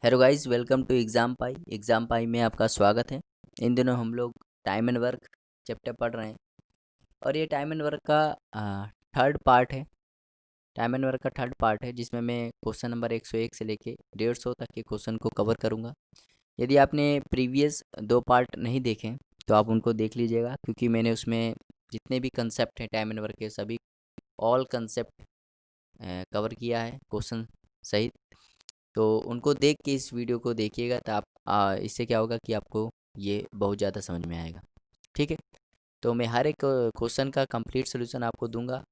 Hello guys, welcome to exam pie में आपका स्वागत है। इन दिनों हम लोग टाइम एंड वर्क चैप्टर पढ़ रहे हैं और ये टाइम एंड वर्क का थर्ड पार्ट है। टाइम एंड वर्क का थर्ड पार्ट है जिसमें मैं क्वेश्चन नंबर 101 से लेके 150 तक के क्वेश्चन को कवर करूँगा। यदि आपने प्रीवियस दो पार्ट नहीं देखे तो आप उनको देख लीजिएगा, क्योंकि मैंने उसमें जितने भी कंसेप्ट हैं टाइम एंड वर्क के सभी ऑल कंसेप्ट कवर किया है क्वेश्चन सहित। तो उनको देख के इस वीडियो को देखिएगा तो आप इससे क्या होगा कि आपको ये बहुत ज़्यादा समझ में आएगा। ठीक है, तो मैं हर एक क्वेश्चन का कंप्लीट सोल्यूशन आपको दूंगा।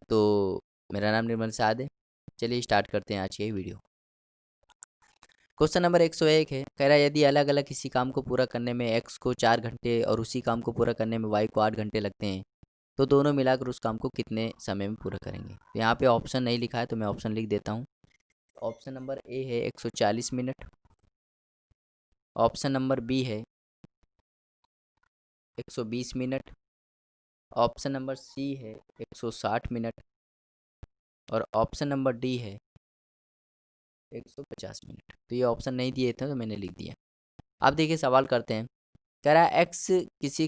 तो मेरा नाम निर्मल साद है। चलिए स्टार्ट करते हैं आज की वीडियो। क्वेश्चन नंबर 101 है, कह रहा है यदि अलग अलग किसी काम को पूरा करने में एक्स को 4 घंटे और उसी काम को पूरा करने में वाई को 8 घंटे लगते हैं, तो दोनों मिलाकर उस काम को कितने समय में पूरा करेंगे। तो यहाँ पे ऑप्शन नहीं लिखा है तो मैं ऑप्शन लिख देता हूँ। ऑप्शन नंबर ए है 140 मिनट। ऑप्शन नंबर बी है 120 मिनट। ऑप्शन नंबर सी है 160 मिनट और ऑप्शन नंबर डी है 150 मिनट। तो ये ऑप्शन नहीं दिए थे तो मैंने लिख दिया। अब देखिए सवाल करते हैं। कह रहा है एक्स किसी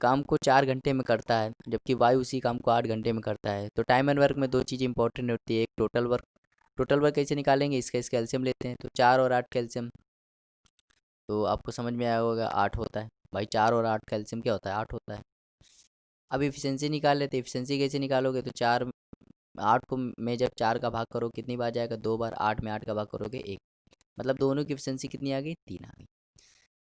काम को 4 घंटे में करता है जबकि वाई उसी काम को 8 घंटे में करता है। तो टाइम एंड वर्क में दो चीज़ इंपॉर्टेंट होती है, एक टोटल वर्क। टोटल वर्क कैसे निकालेंगे, इसका कैल्शियम लेते हैं। तो 4 और 8 कैल्शियम, तो आपको समझ में आया होगा 8 होता है। भाई 4 और 8 कैल्शियम क्या होता है, 8 होता है। अब इफिशियंसी निकाल लेते हैं। इफिशियंसी कैसे निकालोगे, तो 8 को में जब 4 का भाग करो कितनी बार जाएगा, 2 बार। 8 में 8 का भाग करोगे 1। मतलब दोनों की इफिशियंसी कितनी आ गई, 3 आ गई।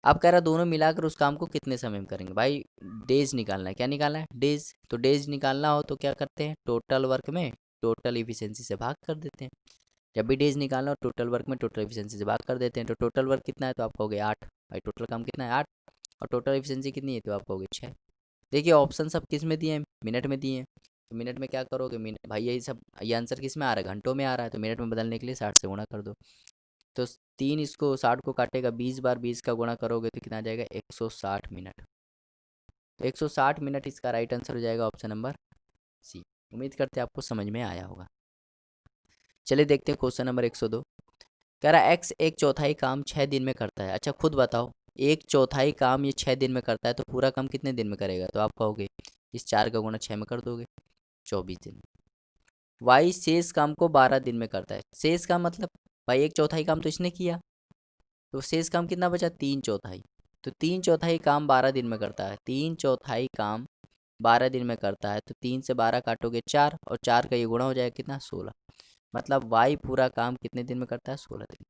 अब कह रहा दोनों मिलाकर उस काम को कितने समय में करेंगे। भाई डेज निकालना है। क्या निकालना है, डेज। तो डेज निकालना हो तो क्या करते हैं, टोटल वर्क में टोटल इफिशियंसी से भाग कर देते हैं। जब भी डेज निकालना हो टोटल वर्क में टोटल इफिशियंसी से भाग कर देते हैं। तो टोटल वर्क कितना है तो आप कहोगे 8। भाई टोटल काम कितना है 8, और टोटल इफिशियंसी कितनी है तो आप कहोगे 6। देखिए ऑप्शन सब किस में दिए हैं, मिनट में दिए हैं। तो मिनट में क्या करोगे, मिनट भाई यही सब, ये आंसर किस में आ रहा है, घंटों में आ रहा है। तो मिनट में बदलने के लिए 60 से गुणा कर दो। तो 3 इसको 60 को काटेगा, 20 बार 20 का गुणा करोगे तो कितना आ जाएगा, 160 मिनट। तो 160 मिनट इसका राइट आंसर हो जाएगा ऑप्शन नंबर सी। उम्मीद करते हैं आपको समझ में आया होगा। चलिए देखते हैं क्वेश्चन नंबर 102। कह रहा है एक्स एक चौथाई काम 6 दिन में करता है। अच्छा खुद बताओ, एक चौथाई काम ये 6 दिन में करता है तो पूरा काम कितने दिन में करेगा। तो आप कहोगे इस 4 का गुणा 6 में कर दोगे, 24 दिन। वाई शेष काम को 12 दिन में करता है। शेष काम मतलब भाई एक चौथाई काम तो इसने किया, तो शेष काम कितना बचा, 3/4। तो 3/4 काम 12 दिन में करता है। 3/4 काम 12 दिन में करता है तो 3 से 12 काटोगे 4, और 4 का ये गुणा हो जाएगा कितना, 16। मतलब वाई पूरा काम कितने दिन में करता है, 16 दिन।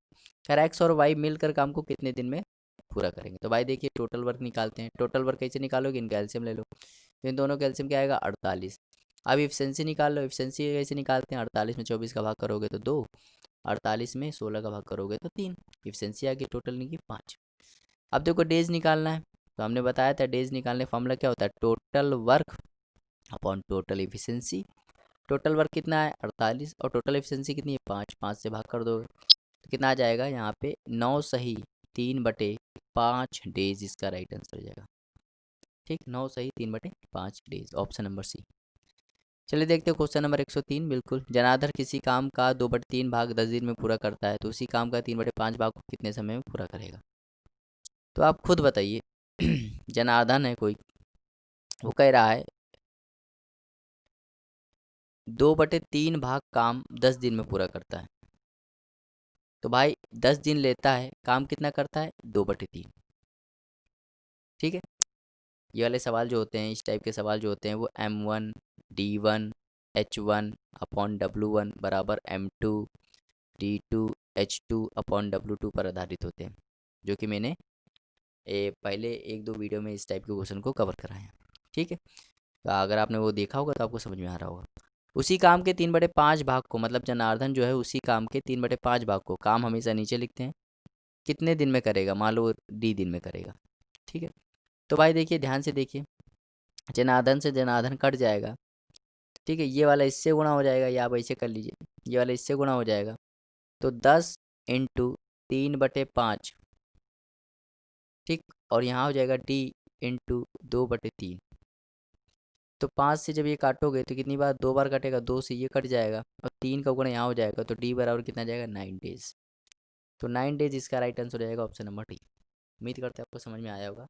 खैर एक्स और वाई मिलकर काम को कितने दिन में पूरा करेंगे। तो भाई देखिए टोटल वर्क निकालते हैं। टोटल वर्क कैसे निकालोगे, इनका एलसीएम ले लो। तो इन दोनों का एलसीएम क्या आएगा, 48। अब इफिशियंसी निकाल लो। इफिशियंसी कैसे निकालते हैं, 48 में 24 का भाग करोगे तो 2, 48 में 16 का भाग करोगे तो 3। इफिशियंसी आ गई टोटल की 5। अब देखो डेज निकालना है। तो हमने बताया था डेज निकालने फॉर्मूला क्या होता है, total work upon total efficiency. Total work कितना है 48 और टोटल एफिशिएंसी कितनी है 5। 5 से भाग कर दो तो कितना आ जाएगा यहाँ पे 9 सही 3/5 डेज इसका राइट आंसर हो जाएगा। ठीक, 9 सही 3/5 डेज, ऑप्शन नंबर सी। चलिए देखते हैं क्वेश्चन नंबर 103। बिल्कुल, जनार्दन किसी काम का 2/3 भाग 10 दिन में पूरा करता है तो उसी काम का 3/5 भाग को कितने समय में पूरा करेगा। तो आप खुद बताइए। जनार्दन है कोई, वो कह रहा है 2/3 भाग काम 10 दिन में पूरा करता है। तो भाई 10 दिन लेता है, काम कितना करता है, 2/3। ठीक है, ये वाले सवाल जो होते हैं, इस टाइप के सवाल जो होते हैं वो M1 D1 H1 upon W1 बराबर M2 D2 H2 upon W2 पर आधारित होते हैं, जो कि मैंने पहले 1-2 वीडियो में इस टाइप के क्वेश्चन को कवर कराए हैं। ठीक है, तो अगर आपने वो देखा होगा तो आपको समझ में आ रहा होगा। उसी काम के 3/5 भाग को, मतलब जनार्दन जो है उसी काम के 3/5 भाग को, काम हमेशा नीचे लिखते हैं, कितने दिन में करेगा, मान लो D दिन में करेगा। ठीक है, तो भाई देखिए ध्यान से देखिए, जनार्दन से जनार्दन कट जाएगा। ठीक है, ये वाला इससे गुणा हो जाएगा, या आप ऐसे कर लीजिए, ये वाला इससे गुणा हो जाएगा। तो 10 इंटू 3/5। ठीक, और यहाँ हो जाएगा D इंटू 2/3। तो 5 से जब ये काटोगे तो कितनी बार, 2 बार कटेगा, 2 से ये कट जाएगा और 3 का गुणा यहाँ हो जाएगा। तो D बराबर कितना जाएगा, 9 डेज। तो 9 डेज इसका राइट आंसर हो जाएगा ऑप्शन नंबर डी। उम्मीद करते हैं आपको समझ में आया होगा,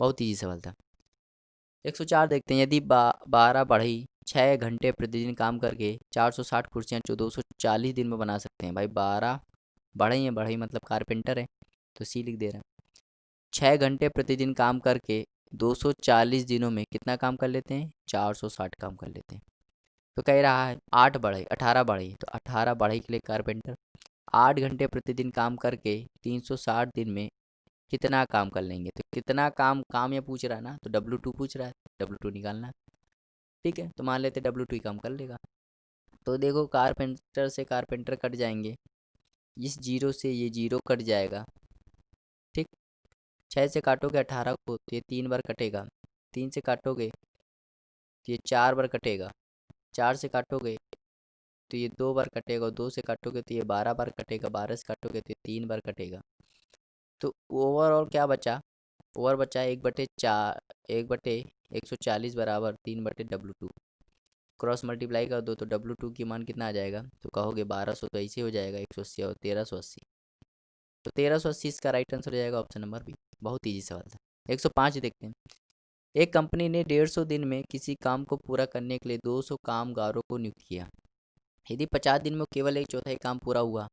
बहुत ईजी सवाल था। 104 देखते हैं, यदि 12 बढ़ई 6 घंटे प्रतिदिन काम करके 460 कुर्सियाँ जो 240 दिन में बना सकते हैं। भाई 12 बढ़ई है, बढ़ई मतलब कारपेंटर है, तो सी लिख दे रहे हैं। 6 घंटे प्रतिदिन काम करके 240 दिनों में कितना काम कर लेते हैं, 460 काम कर लेते हैं। तो कह रहा है 8 बढ़ई 18 बढ़ई, तो 18 बढ़ई के लिए कारपेंटर 8 घंटे प्रतिदिन काम करके 360 दिन में कितना काम कर लेंगे। तो कितना काम ये पूछ रहा है ना, तो W2 पूछ रहा है, W2 निकालना है। ठीक है, तो मान लेते W2 ही काम कर लेगा। तो देखो कारपेंटर से कारपेंटर कट जाएंगे, इस जीरो से ये जीरो कट जाएगा। ठीक, 6 से काटोगे 18 को तो ये 3 बार कटेगा, 3 से काटोगे तो ये 4 बार कटेगा, 4 से काटोगे तो ये 2 बार कटेगा, और 2 से काटोगे तो ये 12 बार कटेगा, 12 से काटोगे तो ये 3 बार कटेगा। तो ओवरऑल क्या बचा, ओवर बचा 1/4, 1/140 बराबर 3/W2। क्रॉस मल्टीप्लाई कर दो तो W2 की मान कितना आ जाएगा, तो कहोगे 1200, तो ऐसे हो जाएगा 180 और 1380, तो 1380 इसका राइट आंसर हो जाएगा ऑप्शन नंबर बी। बहुत ईजी सवाल था। 105 देखते हैं, एक कंपनी ने 150 दिन में किसी काम को पूरा करने के लिए 200 कामगारों को नियुक्त किया। यदि 50 दिन में केवल एक चौथाई काम पूरा हुआ,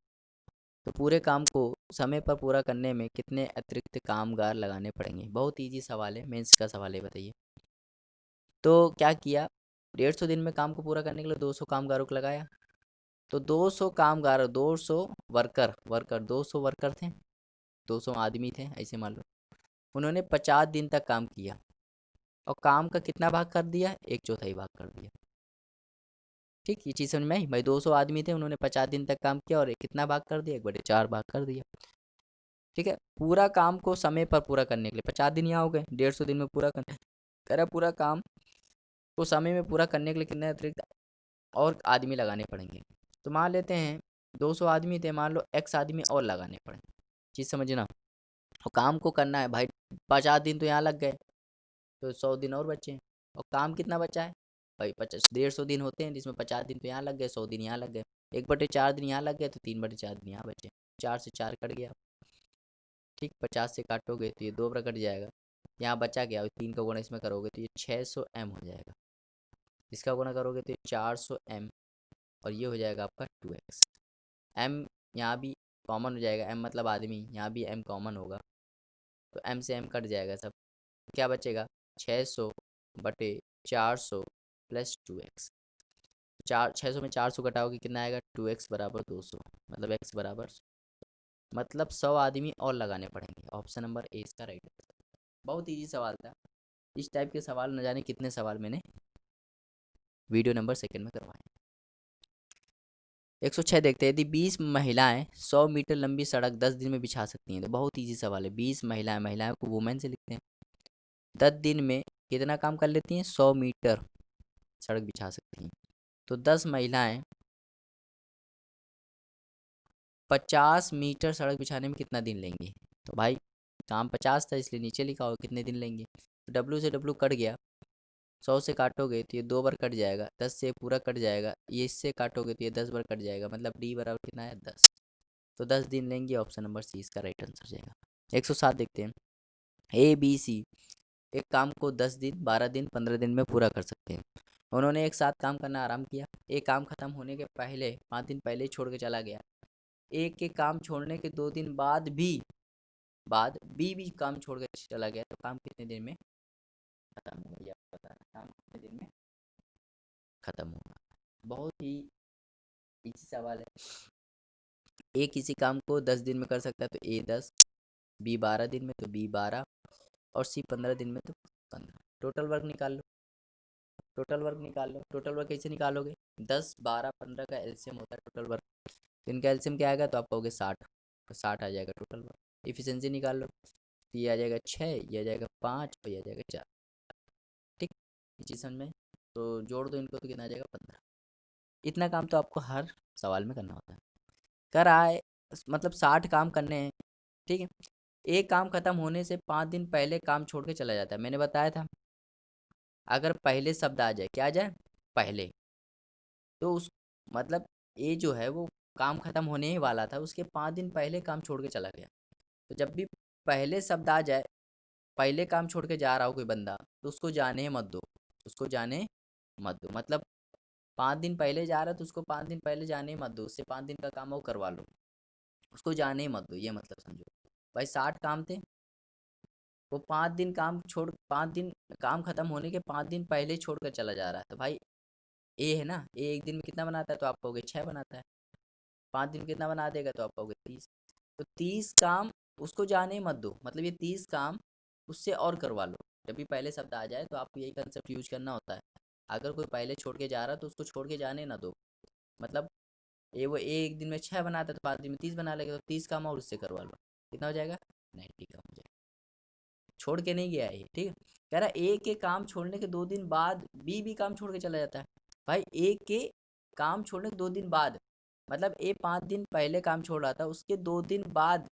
तो पूरे काम को समय पर पूरा करने में कितने अतिरिक्त कामगार लगाने पड़ेंगे। बहुत इजी सवाल है, मेंस का सवाल है, बताइए। तो क्या किया, 150 दिन में काम को पूरा करने के लिए 200 कामगारों को लगाया। तो 200 कामगार, 200 वर्कर 200 वर्कर थे, 200 आदमी थे ऐसे मान लो। उन्होंने 50 दिन तक काम किया और काम का कितना भाग कर दिया, 1/4 भाग कर दिया। ठीक, ये चीज़ समझ में आई भाई। 200 आदमी थे, उन्होंने 50 दिन तक काम किया और कितना भाग कर दिया, 1/4 भाग कर दिया। ठीक है, पूरा काम को समय पर पूरा करने के लिए 50 दिन यहाँ हो गए, 150 दिन में पूरा करना करा, पूरा काम को समय में पूरा करने के लिए कितने अतिरिक्त और आदमी लगाने पड़ेंगे। तो मान लेते हैं 200 आदमी थे, मान लो x आदमी और लगाने पड़े। चीज़ समझना, और काम को करना है भाई, 50 दिन तो यहाँ लग गए, तो 100 दिन और बचे, और काम कितना बचा है भाई, 150 दिन होते हैं, जिसमें 50 दिन तो यहाँ लग गए, 100 दिन यहाँ लग गए, 1/4 दिन यहाँ लग गए, तो 3/4 दिन यहाँ बचे, 4 से 4 कट गया। ठीक, 50 से काटोगे तो ये 2 बार कट जाएगा, यहाँ बचा गया, 3 का गुणा इसमें करोगे तो ये 600 m हो जाएगा, इसका गुणा करोगे तो ये 400 m, और ये हो जाएगा आपका 2x। m यहाँ भी कॉमन हो जाएगा, m मतलब आदमी, यहाँ भी m कॉमन होगा, तो m से m कट जाएगा सब, क्या बचेगा 600/400 प्लस 2x। 600 में 400 घटाओगे कितना आएगा, 2x बराबर 200, मतलब x बराबर, मतलब 100 आदमी और लगाने पड़ेंगे। ऑप्शन नंबर ए इसका राइट आंसर। बहुत इजी सवाल था। इस टाइप के सवाल न जाने कितने सवाल मैंने वीडियो नंबर सेकंड में करवाए। 106 देखते हैं, यदि 20 महिलाएं 100 मीटर लंबी सड़क 10 दिन में बिछा सकती हैं। तो बहुत इजी सवाल है, 20 महिलाएं, महिलाओं को वुमेन से लिखते हैं, 10 दिन में कितना काम कर लेती हैं, 100 मीटर सड़क बिछा सकती हैं। तो 10 महिलाएं 50 मीटर सड़क बिछाने में कितना दिन लेंगी। तो भाई काम 50 था इसलिए नीचे लिखा हो कितने दिन लेंगे, तो W से W कट गया, 100 से काटोगे तो ये 2 बार कट जाएगा, 10 से पूरा कट जाएगा, ये इससे काटोगे तो ये 10 बार कट जाएगा, मतलब D बराबर कितना है 10। तो 10 दिन लेंगे, ऑप्शन नंबर सी इसका राइट आंसर जाएगा। 107 देखते हैं, ABC एक काम को 10 दिन, 12 दिन, 15 दिन में पूरा कर सकते हैं। उन्होंने एक साथ काम करना आराम किया, एक काम खत्म होने के पहले 5 दिन पहले ही छोड़ के चला गया, एक के काम छोड़ने के 2 दिन बाद भी काम छोड़ के चला गया, तो काम कितने दिन में खत्म होगा, या पता है काम कितने दिन में खत्म होगा। बहुत ही इजी सवाल है। ए किसी काम को 10 दिन में कर सकता है, तो A 10, B 12 दिन में, तो B 12, और C 15 दिन में, तो 15। टोटल वर्क निकाल लो, टोटल वर्क निकाल लो। टोटल वर्क कैसे निकालोगे, 10 12 15 का एलसीएम होता है टोटल वर्क, तो इनका एलसीएम क्या आएगा, तो आप कहोगे 60, तो 60 आ जाएगा टोटल वर्क। इफिशियंसी निकाल लो, तो ये आ जाएगा 6, ये आ जाएगा 5, और ये आ जाएगा 4। ठीक, ये चीज़ समझ में, तो जोड़ दो इनको तो कितना आ जाएगा 15। इतना काम तो आपको हर सवाल में करना होता है। कर आए, मतलब 60 काम करने हैं। ठीक है, एक काम खत्म होने से 5 दिन पहले काम छोड़ के चला जाता है, मैंने बताया था। अगर पहले शब्द आ जाए, क्या आ जाए पहले, तो उस मतलब ए जो है वो काम खत्म होने ही वाला था, उसके 5 दिन पहले काम छोड़ के चला गया। तो जब भी पहले शब्द आ जाए, पहले काम छोड़ के जा रहा हो कोई बंदा, तो उसको जाने मत दो, उसको जाने मत दो। मतलब 5 दिन पहले जा रहा है तो उसको 5 दिन पहले जाने मत दो, उससे 5 दिन का काम वो करवा लो, उसको जाने मत दो, ये मतलब समझो। भाई 60 काम थे, वो 5 दिन काम छोड़, 5 दिन काम खत्म होने के 5 दिन पहले छोड़कर चला जा रहा है। तो भाई ए है ना, ए एक दिन में कितना बनाता है, तो आप कहोगे 6 बनाता है। 5 दिन कितना बना देगा, तो आप कहोगे 30। तो 30 काम उसको जाने मत दो, मतलब ये 30 काम उससे और करवा लो। जब भी पहले शब्द आ जाए तो आपको यही कंसेप्ट यूज करना होता है। अगर कोई पहले छोड़ के जा रहा है तो उसको छोड़ के जाने ना दो। मतलब वो एक दिन में 6 बनाता है तो 5 दिन में 30 बना लेगा, तो 30 काम और उससे करवा लो, कितना हो जाएगा, 90 काम हो जाएगा। छोड़ के नहीं गया है, ठीक है। कह रहा ए के काम छोड़ने के 2 दिन बाद बी भी काम छोड़ के चला जाता है। भाई ए के काम छोड़ने के 2 दिन बाद, मतलब ए 5 दिन पहले काम छोड़ रहा था, उसके 2 दिन बाद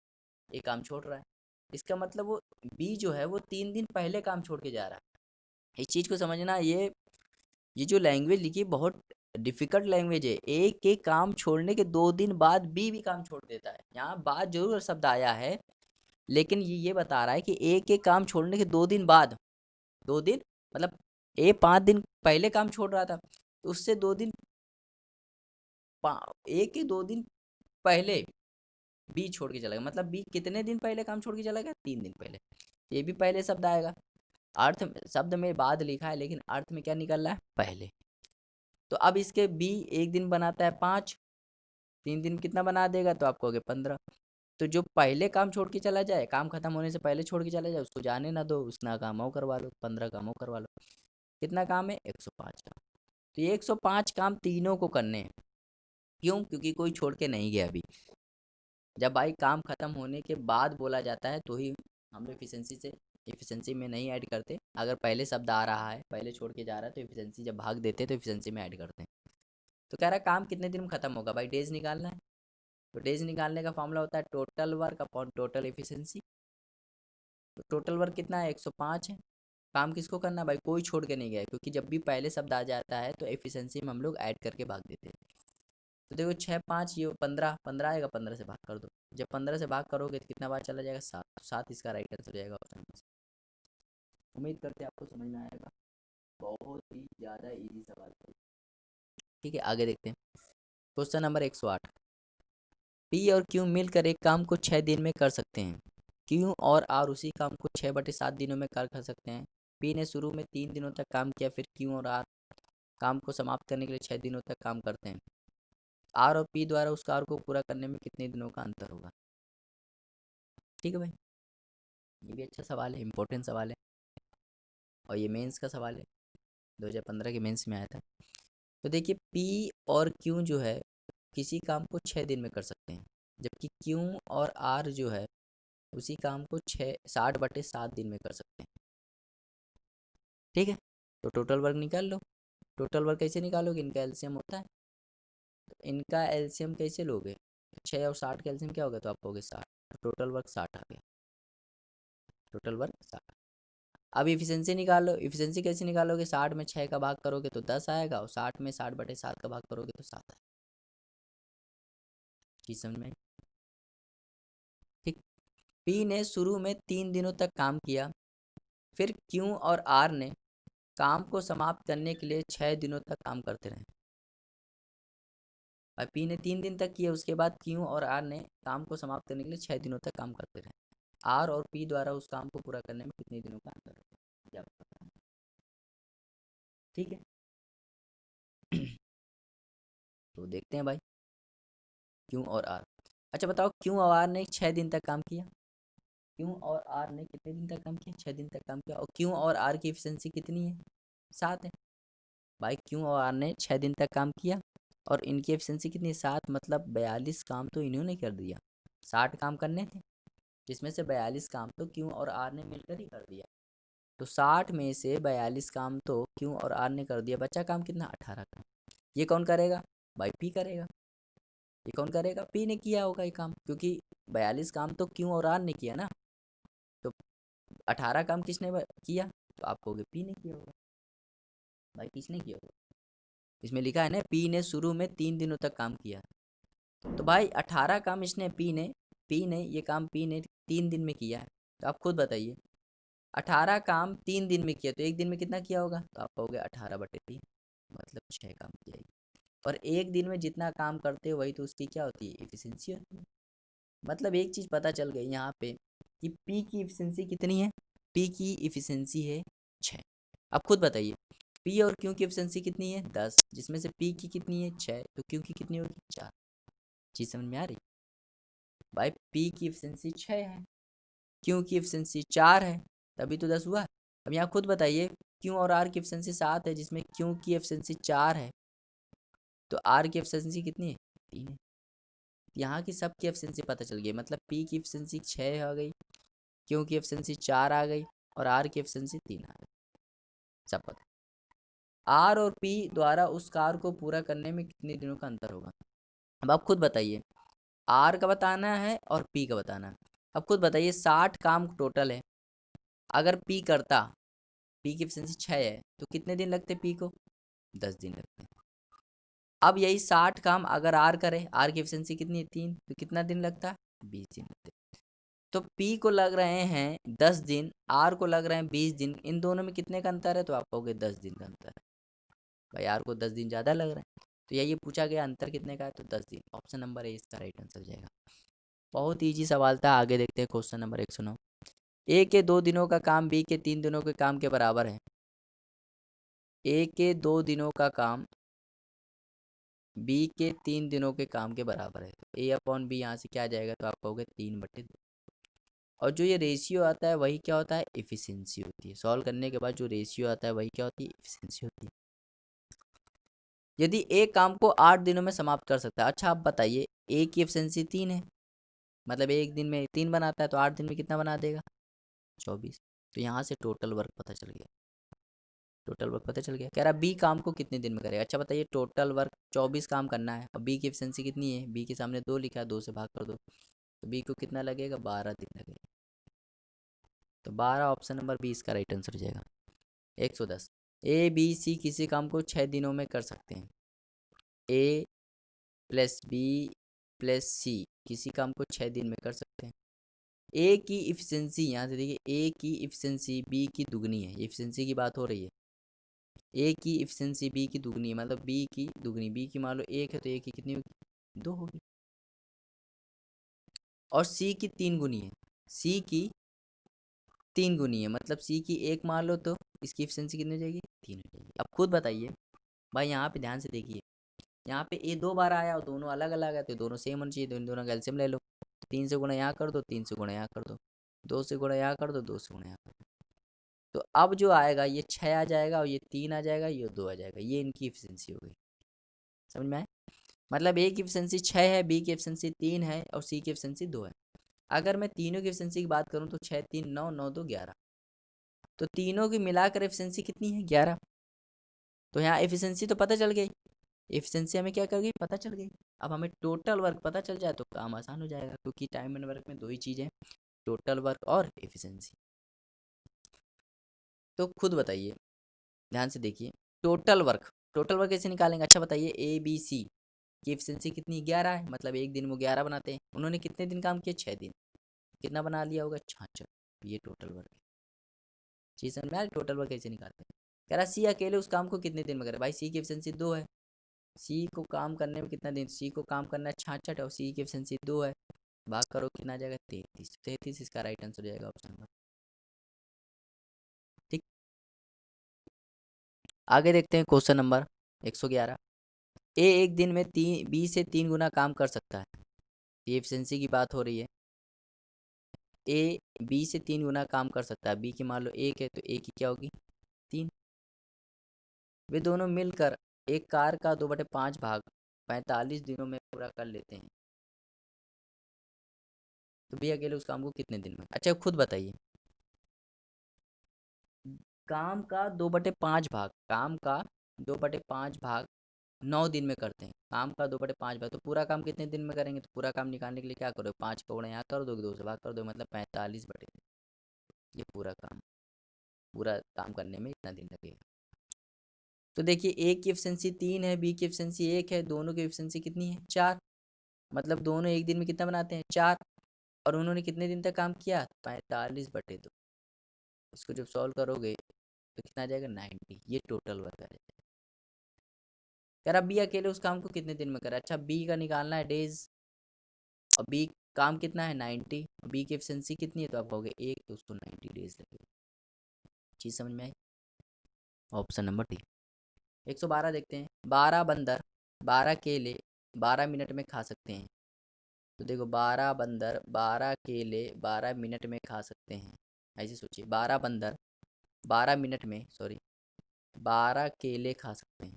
ये काम छोड़ रहा है। इसका मतलब वो बी जो है वो 3 दिन पहले काम छोड़ के जा रहा है। इस चीज़ को समझना, ये जो लैंग्वेज लिखी है बहुत डिफिकल्ट लैंग्वेज है। ए के काम छोड़ने के 2 दिन बाद बी भी काम छोड़ देता है। यहाँ बाद जरूर शब्द आया है, लेकिन ये बता रहा है कि ए के काम छोड़ने के 2 दिन बाद, 2 दिन मतलब ए 5 दिन पहले काम छोड़ रहा था, तो उससे 2 दिन, ए के 2 दिन पहले बी छोड़ के चला गया। मतलब बी कितने दिन पहले काम छोड़ के चला गया, 3 दिन पहले। ये भी पहले शब्द आएगा। शब्द में बाद लिखा है, लेकिन अर्थ में क्या निकल रहा है, पहले। तो अब इसके बी एक दिन बनाता है 5, 3 दिन कितना बना देगा, तो आप कहोगे 15। तो जो पहले काम छोड़ के चला जाए, काम खत्म होने से पहले छोड़ के चला जाए, उसको जाने ना दो, उसना काम और करवा लो, 15 काम और करवा लो। कितना काम है, 105 काम। तो ये 105 काम तीनों को करने हैं। क्यों, क्योंकि कोई छोड़ के नहीं गया अभी। जब भाई काम खत्म होने के बाद बोला जाता है तो ही हम इफिशिएंसी में नहीं ऐड करते। अगर पहले शब्द आ रहा है, पहले छोड़ के जा रहा है, तो इफिशिएंसी जब भाग देते हैं तो इफिशिएंसी में ऐड करते हैं। तो कह रहा है काम कितने दिन में खत्म होगा, भाई डेज निकालना है। तो डेज निकालने का फॉर्मूला होता है total work upon total efficiency. तो टोटल वर्क कितना है, 105 है। काम किसको करना है भाई, कोई छोड़ के नहीं गया है, क्योंकि जब भी पहले शब्द आ जाता है तो एफिशिएंसी में हम लोग ऐड करके भाग देते हैं। तो देखो 6 5, ये 15, 15 आएगा, 15 से भाग कर दो। जब 15 से भाग करोगे तो कितना बार चला जाएगा, 7। तो 7 इसका राइट आंसर हो जाएगा ऑप्शन में। उम्मीद करते हैं आपको समझ में आएगा। बहुत ही ज़्यादा इजी सवाल है। ठीक है, आगे देखते हैं। Question number 108। पी और क्यू मिलकर एक काम को 6 दिन में कर सकते हैं। क्यू और आर उसी काम को 6/7 दिनों में कर सकते हैं। पी ने शुरू में 3 दिनों तक काम किया, फिर क्यू और आर काम को समाप्त करने के लिए 6 दिनों तक काम करते हैं। आर और पी द्वारा उस कार्य को पूरा करने में कितने दिनों का अंतर होगा। ठीक है भाई, ये भी अच्छा सवाल है, इम्पोर्टेंट सवाल है, और ये मेंस का सवाल है, 2015 के मेंस में आया था। तो देखिए पी और क्यू जो है किसी काम को 6 दिन में कर सकते हैं, जबकि क्यू और आर जो है उसी काम को 60/7 दिन में कर सकते हैं। ठीक है, तो टोटल वर्क निकाल लो। टोटल वर्क कैसे निकालोगे, इनका एलसीएम होता है। तो इनका एलसीएम कैसे लोगे, 6 और 60 का एलसीएम क्या होगा, तो आप कहोगे 60। तो टोटल वर्क 60 आ गया, टोटल वर्क 60। अब इफिशिएंसी निकालो। इफिशिएंसी कैसे निकालोगे, 60 में 6 का भाग करोगे तो 10 आएगा, और 60 में 60/7 का भाग करोगे तो 7 आएगा। चीज समझ में आई? ठीक। पी ने शुरू में 3 दिनों तक काम किया, फिर क्यू और आर ने काम को समाप्त करने के लिए 6 दिनों तक काम करते रहे। और पी ने 3 दिन तक किया, उसके बाद क्यू और आर ने काम को समाप्त करने के लिए 6 दिनों तक काम करते रहे। आर और पी द्वारा उस काम को पूरा करने में कितने दिनों का अंतर होगा, ठीक है। तो देखते हैं भाई क्यू और आर। अच्छा बताओ, क्यू और आर ने 6 दिन तक काम किया। क्यू और आर ने कितने दिन तक काम किया, 6 दिन तक काम किया। और क्यू और आर की एफिशिएंसी कितनी है, 7 है। भाई क्यू और आर ने 6 दिन तक काम किया, और इनकी एफिशिएंसी कितनी है, 7। मतलब 42 काम तो इन्होंने कर दिया। 60 काम करने थे, जिसमें से 42 काम तो क्यू और आर ने मिलकर ही कर दिया। तो 60 में से 42 काम तो क्यू और आर ने कर दिया, बचा काम कितना, 18 काम। ये कौन करेगा, भाई पी करेगा। ये कौन करेगा, पी ने किया होगा ये काम, क्योंकि 42 काम तो क्यू और आर ने किया ना। तो 18 काम किसने किया, तो आप कहोगे पी ने किया होगा। भाई किसने किया होगा, इसमें लिखा है ना, पी ने शुरू में 3 दिनों तक काम किया। तो भाई 18 काम इसने पी ने ये काम पी ने 3 दिन में किया है। तो आप खुद बताइए, 18 काम 3 दिन में किया तो एक दिन में कितना किया होगा? तो आप कहोगे 18/3, मतलब 6 काम किया है। और एक दिन में जितना काम करते हो वही तो उसकी क्या होती है? एफिशिएंसी होती है। मतलब एक चीज़ पता चल गई यहाँ पे कि पी की एफिशिएंसी कितनी है? पी की एफिशिएंसी है 6। अब खुद बताइए, पी और क्यू की एफिशिएंसी कितनी है? 10, जिसमें से पी की कितनी है? 6, तो क्यू की कितनी होगी? 4। चीज़ समझ में आ रही? भाई पी की एफिशिएंसी 6 है, क्यू की एफिशिएंसी 4 है, तभी तो 10 हुआ। अब यहाँ खुद बताइए, क्यू और आर की एफिशिएंसी 7 है, जिसमें क्यू की एफिशिएंसी 4 है, तो आर की एफिशिएंसी कितनी है? 3 है। यहाँ की सब की एफिशिएंसी पता चल गई, मतलब पी की एफिशिएंसी 6 आ गई, क्यू की एफिशिएंसी 4 आ गई और आर की एफिशिएंसी 3 आ गई। सब पता। आर और पी द्वारा उस कार्य को पूरा करने में कितने दिनों का अंतर होगा? अब आप खुद बताइए, आर का बताना है और पी का बताना है। अब खुद बताइए, 60 काम टोटल है। अगर पी करता, पी की एफिशिएंसी 6 है, तो कितने दिन लगते पी को? 10 दिन लगते हैं। अब यही 60 काम अगर आर करे, आर की एफिशिएंसी कितनी है? 3, तो कितना दिन लगता है? 20 दिन लगते हैं। तो पी को लग रहे हैं 10 दिन, आर को लग रहे हैं 20 दिन, इन दोनों में कितने का अंतर है? तो आप कहोगे 10 दिन का अंतर है। भाई आर को 10 दिन ज़्यादा लग रहा है, तो यही पूछा गया अंतर कितने का है? तो 10 दिन। ऑप्शन नंबर ए इसका राइट आंसर हो जाएगा। बहुत ईजी सवाल था। आगे देखते हैं क्वेश्चन नंबर 109। ए के 2 दिनों का काम बी के 3 दिनों के काम के बराबर है। ए के 2 दिनों का काम बी के 3 दिनों के काम के बराबर है। तो ए अपॉन बी यहाँ से क्या आ जाएगा? तो आप कहोगे 3/2। और जो ये रेशियो आता है वही क्या होता है? एफिशिएंसी होती है। सॉल्व करने के बाद जो रेशियो आता है वही क्या होती है? एफिशिएंसी होती है। यदि एक काम को 8 दिनों में समाप्त कर सकता है। अच्छा आप बताइए, ए की एफिशिएंसी 3 है, मतलब एक दिन में 3 बनाता है, तो 8 दिन में कितना बना देगा? 24। तो यहाँ से टोटल वर्क पता चल गया। टोटल वर्क पता चल गया। कह रहा बी काम को कितने दिन में करेगा। अच्छा बताइए, टोटल वर्क 24 काम करना है और बी की एफिशिएंसी कितनी है? बी के सामने 2 लिखा है, 2 से भाग कर दो, तो बी को कितना लगेगा? 12 दिन लगेगा। तो 12, ऑप्शन नंबर बी इसका राइट आंसर हो जाएगा। 110। ए बी सी किसी काम को 6 दिनों में कर सकते हैं। ए प्लस बी प्लस सी किसी काम को 6 दिन में कर सकते हैं। ए की इफिशिएंसी, यहाँ से देखिए, ए की इफिशिएंसी बी की दुगनी है। इफिशिएंसी की बात हो रही है। ए की इफिशिएंसी बी की दुगनी है, मतलब बी की दुगनी। बी की मान लो 1 है, तो ए की कितनी होगी? 2 होगी। और सी की 3 गुनी है। सी की 3 गुनी है, मतलब सी की 1 मान लो, तो इसकी इफिशिएंसी कितनी हो जाएगी? 3 हो जाएगी। अब खुद बताइए भाई, यहाँ पे ध्यान से देखिए, यहाँ पे ए 2 बार आया और दोनों अलग अलग है, तो दोनों सेम होनी चाहिए, तो इन दोनों का एलसीएम ले लो। 3 से गुणा यहाँ कर दो, 3 से गुणा यहाँ कर दो, 2 से गुणा यहाँ कर दो, 2 से गुणा यहाँ कर दो। तो अब जो आएगा ये 6 आ जाएगा और ये 3 आ जाएगा, ये 2 आ जाएगा। ये इनकी एफिशिएंसी हो गई। समझ में आए? मतलब ए की एफिशिएंसी 6 है, बी की एफिशिएंसी 3 है और सी की एफिशिएंसी 2 है। अगर मैं तीनों की एफिशिएंसी की बात करूँ तो 6 3 9 9 2 11, तो तीनों की मिलाकर एफिशिएंसी कितनी है? 11। तो यहाँ एफिशिएंसी तो पता चल गई, एफिशिएंसी हमें क्या कर गई? पता चल गई। अब हमें टोटल वर्क पता चल जाए तो काम आसान हो जाएगा, क्योंकि टाइम एंड वर्क में 2 ही चीज़ें, टोटल वर्क और एफिशिएंसी। तो खुद बताइए, ध्यान से देखिए, टोटल वर्क कैसे निकालेंगे? अच्छा बताइए, ए बी सी की एफिशिएंसी कितनी? 11 है, मतलब एक दिन वो 11 बनाते हैं। उन्होंने कितने दिन काम किया? 6 दिन। कितना बना लिया होगा? 66। ये टोटल वर्क है। चीज समझ में आ रही? टोटल वर्क कैसे निकालते हैं? कह रहा सी अकेले उस काम को कितने दिन में करे। भाई सी की एफिशिएंसी 2 है, सी को काम करने में कितना दिन? सी को काम करना है 66 और सी की एफिशिएंसी 2 है, भाग करो कितना आ जाएगा? 33। 33 इसका राइट आंसर हो जाएगा, ऑप्शन नंबर। ठीक, आगे देखते हैं क्वेश्चन नंबर 111। ए एक दिन में 3 बी से 3 गुना काम कर सकता है। ये एफिशिएंसी की बात हो रही है। ए बी से 3 गुना काम कर सकता है। बी की मान लो 1 है, तो ए की क्या होगी? 3। वे दोनों मिलकर एक कार का 2/5 भाग 45 दिनों में पूरा कर लेते हैं। तो बी अकेले उस काम को कितने दिन में? अच्छा खुद बताइए, काम का 2/5 भाग, काम का 2/5 भाग 9 दिन में करते हैं। काम का 2/5 भाग, तो पूरा काम कितने दिन में करेंगे? तो पूरा काम निकालने के लिए क्या करो? 5 का गुणा यहाँ कर दो, 2 से भाग कर दो, मतलब 45/3। ये पूरा काम करने में इतना दिन लगेगा। तो देखिए, ए की एफिशिएंसी 3 है, बी की एफिशिएंसी 1 है, दोनों की एफिशिएंसी कितनी है? 4। मतलब दोनों एक दिन में कितना बनाते हैं, 4। और उन्होंने कितने दिन तक काम किया, 45/2। इसको जब सॉल्व करोगे तो कितना आ जाएगा, 90। ये टोटल वर्क आ जाएगा। कह रहा बी अकेले उस काम को कितने दिन में करा। अच्छा, बी का निकालना है डेज, और बी काम कितना है 90, और बी की एफिशिएंसी कितनी है, तो आप कहोगे 1, तो उसको 90 डेज लगेगा। चीज़ समझ में आई। Option number D. 112 देखते हैं। 12 बंदर 12 केले 12 मिनट में खा सकते हैं। तो देखो 12 बंदर 12 केले 12 मिनट में खा सकते हैं। ऐसे सोचिए, 12 बंदर 12 मिनट में, सॉरी, 12 केले खा सकते हैं।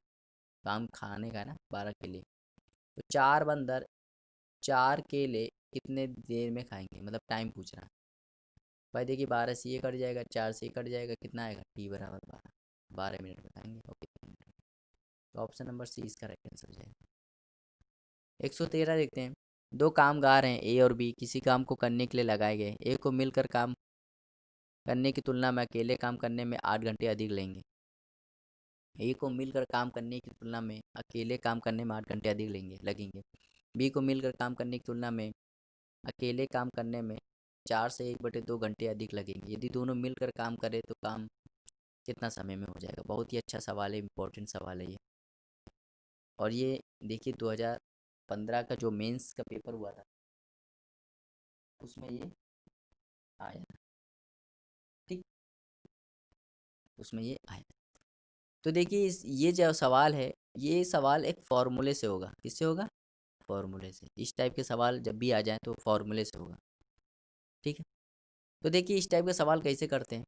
काम खाने का है ना, 12 केले। तो 4 बंदर 4 केले कितने देर में खाएंगे, मतलब टाइम पूछ रहा है। भाई देखिए, 12 से ये कट जाएगा, 4 से ये कट जाएगा, कितना आएगा, टी बराबर 12। 12 मिनट में खाएंगे, ओके। तो ऑप्शन नंबर सी इसका राइट आंसर हो जाएगा। 113 देखते हैं। दो कामगार हैं ए और बी, किसी काम को करने के लिए लगाए गए। ए को मिलकर काम करने की तुलना में अकेले काम करने में 8 घंटे अधिक लेंगे। ए को मिलकर काम करने की तुलना में अकेले काम करने में 8 घंटे अधिक लगेंगे। बी को मिलकर काम करने की तुलना में अकेले काम करने में 4 से 1/2 घंटे अधिक लगेंगे। यदि दोनों मिलकर काम करें तो काम कितना समय में हो जाएगा। बहुत ही अच्छा सवाल है, इम्पोर्टेंट सवाल है ये। और ये देखिए 2015 का जो मेंस का पेपर हुआ था उसमें ये आया था, ठीक, उसमें ये आया। तो देखिए ये जो सवाल है, ये सवाल एक फॉर्मूले से होगा। किससे होगा, फॉर्मूले से। इस टाइप के सवाल जब भी आ जाए तो फॉर्मूले से होगा, ठीक है। तो देखिए इस टाइप के सवाल कैसे करते हैं।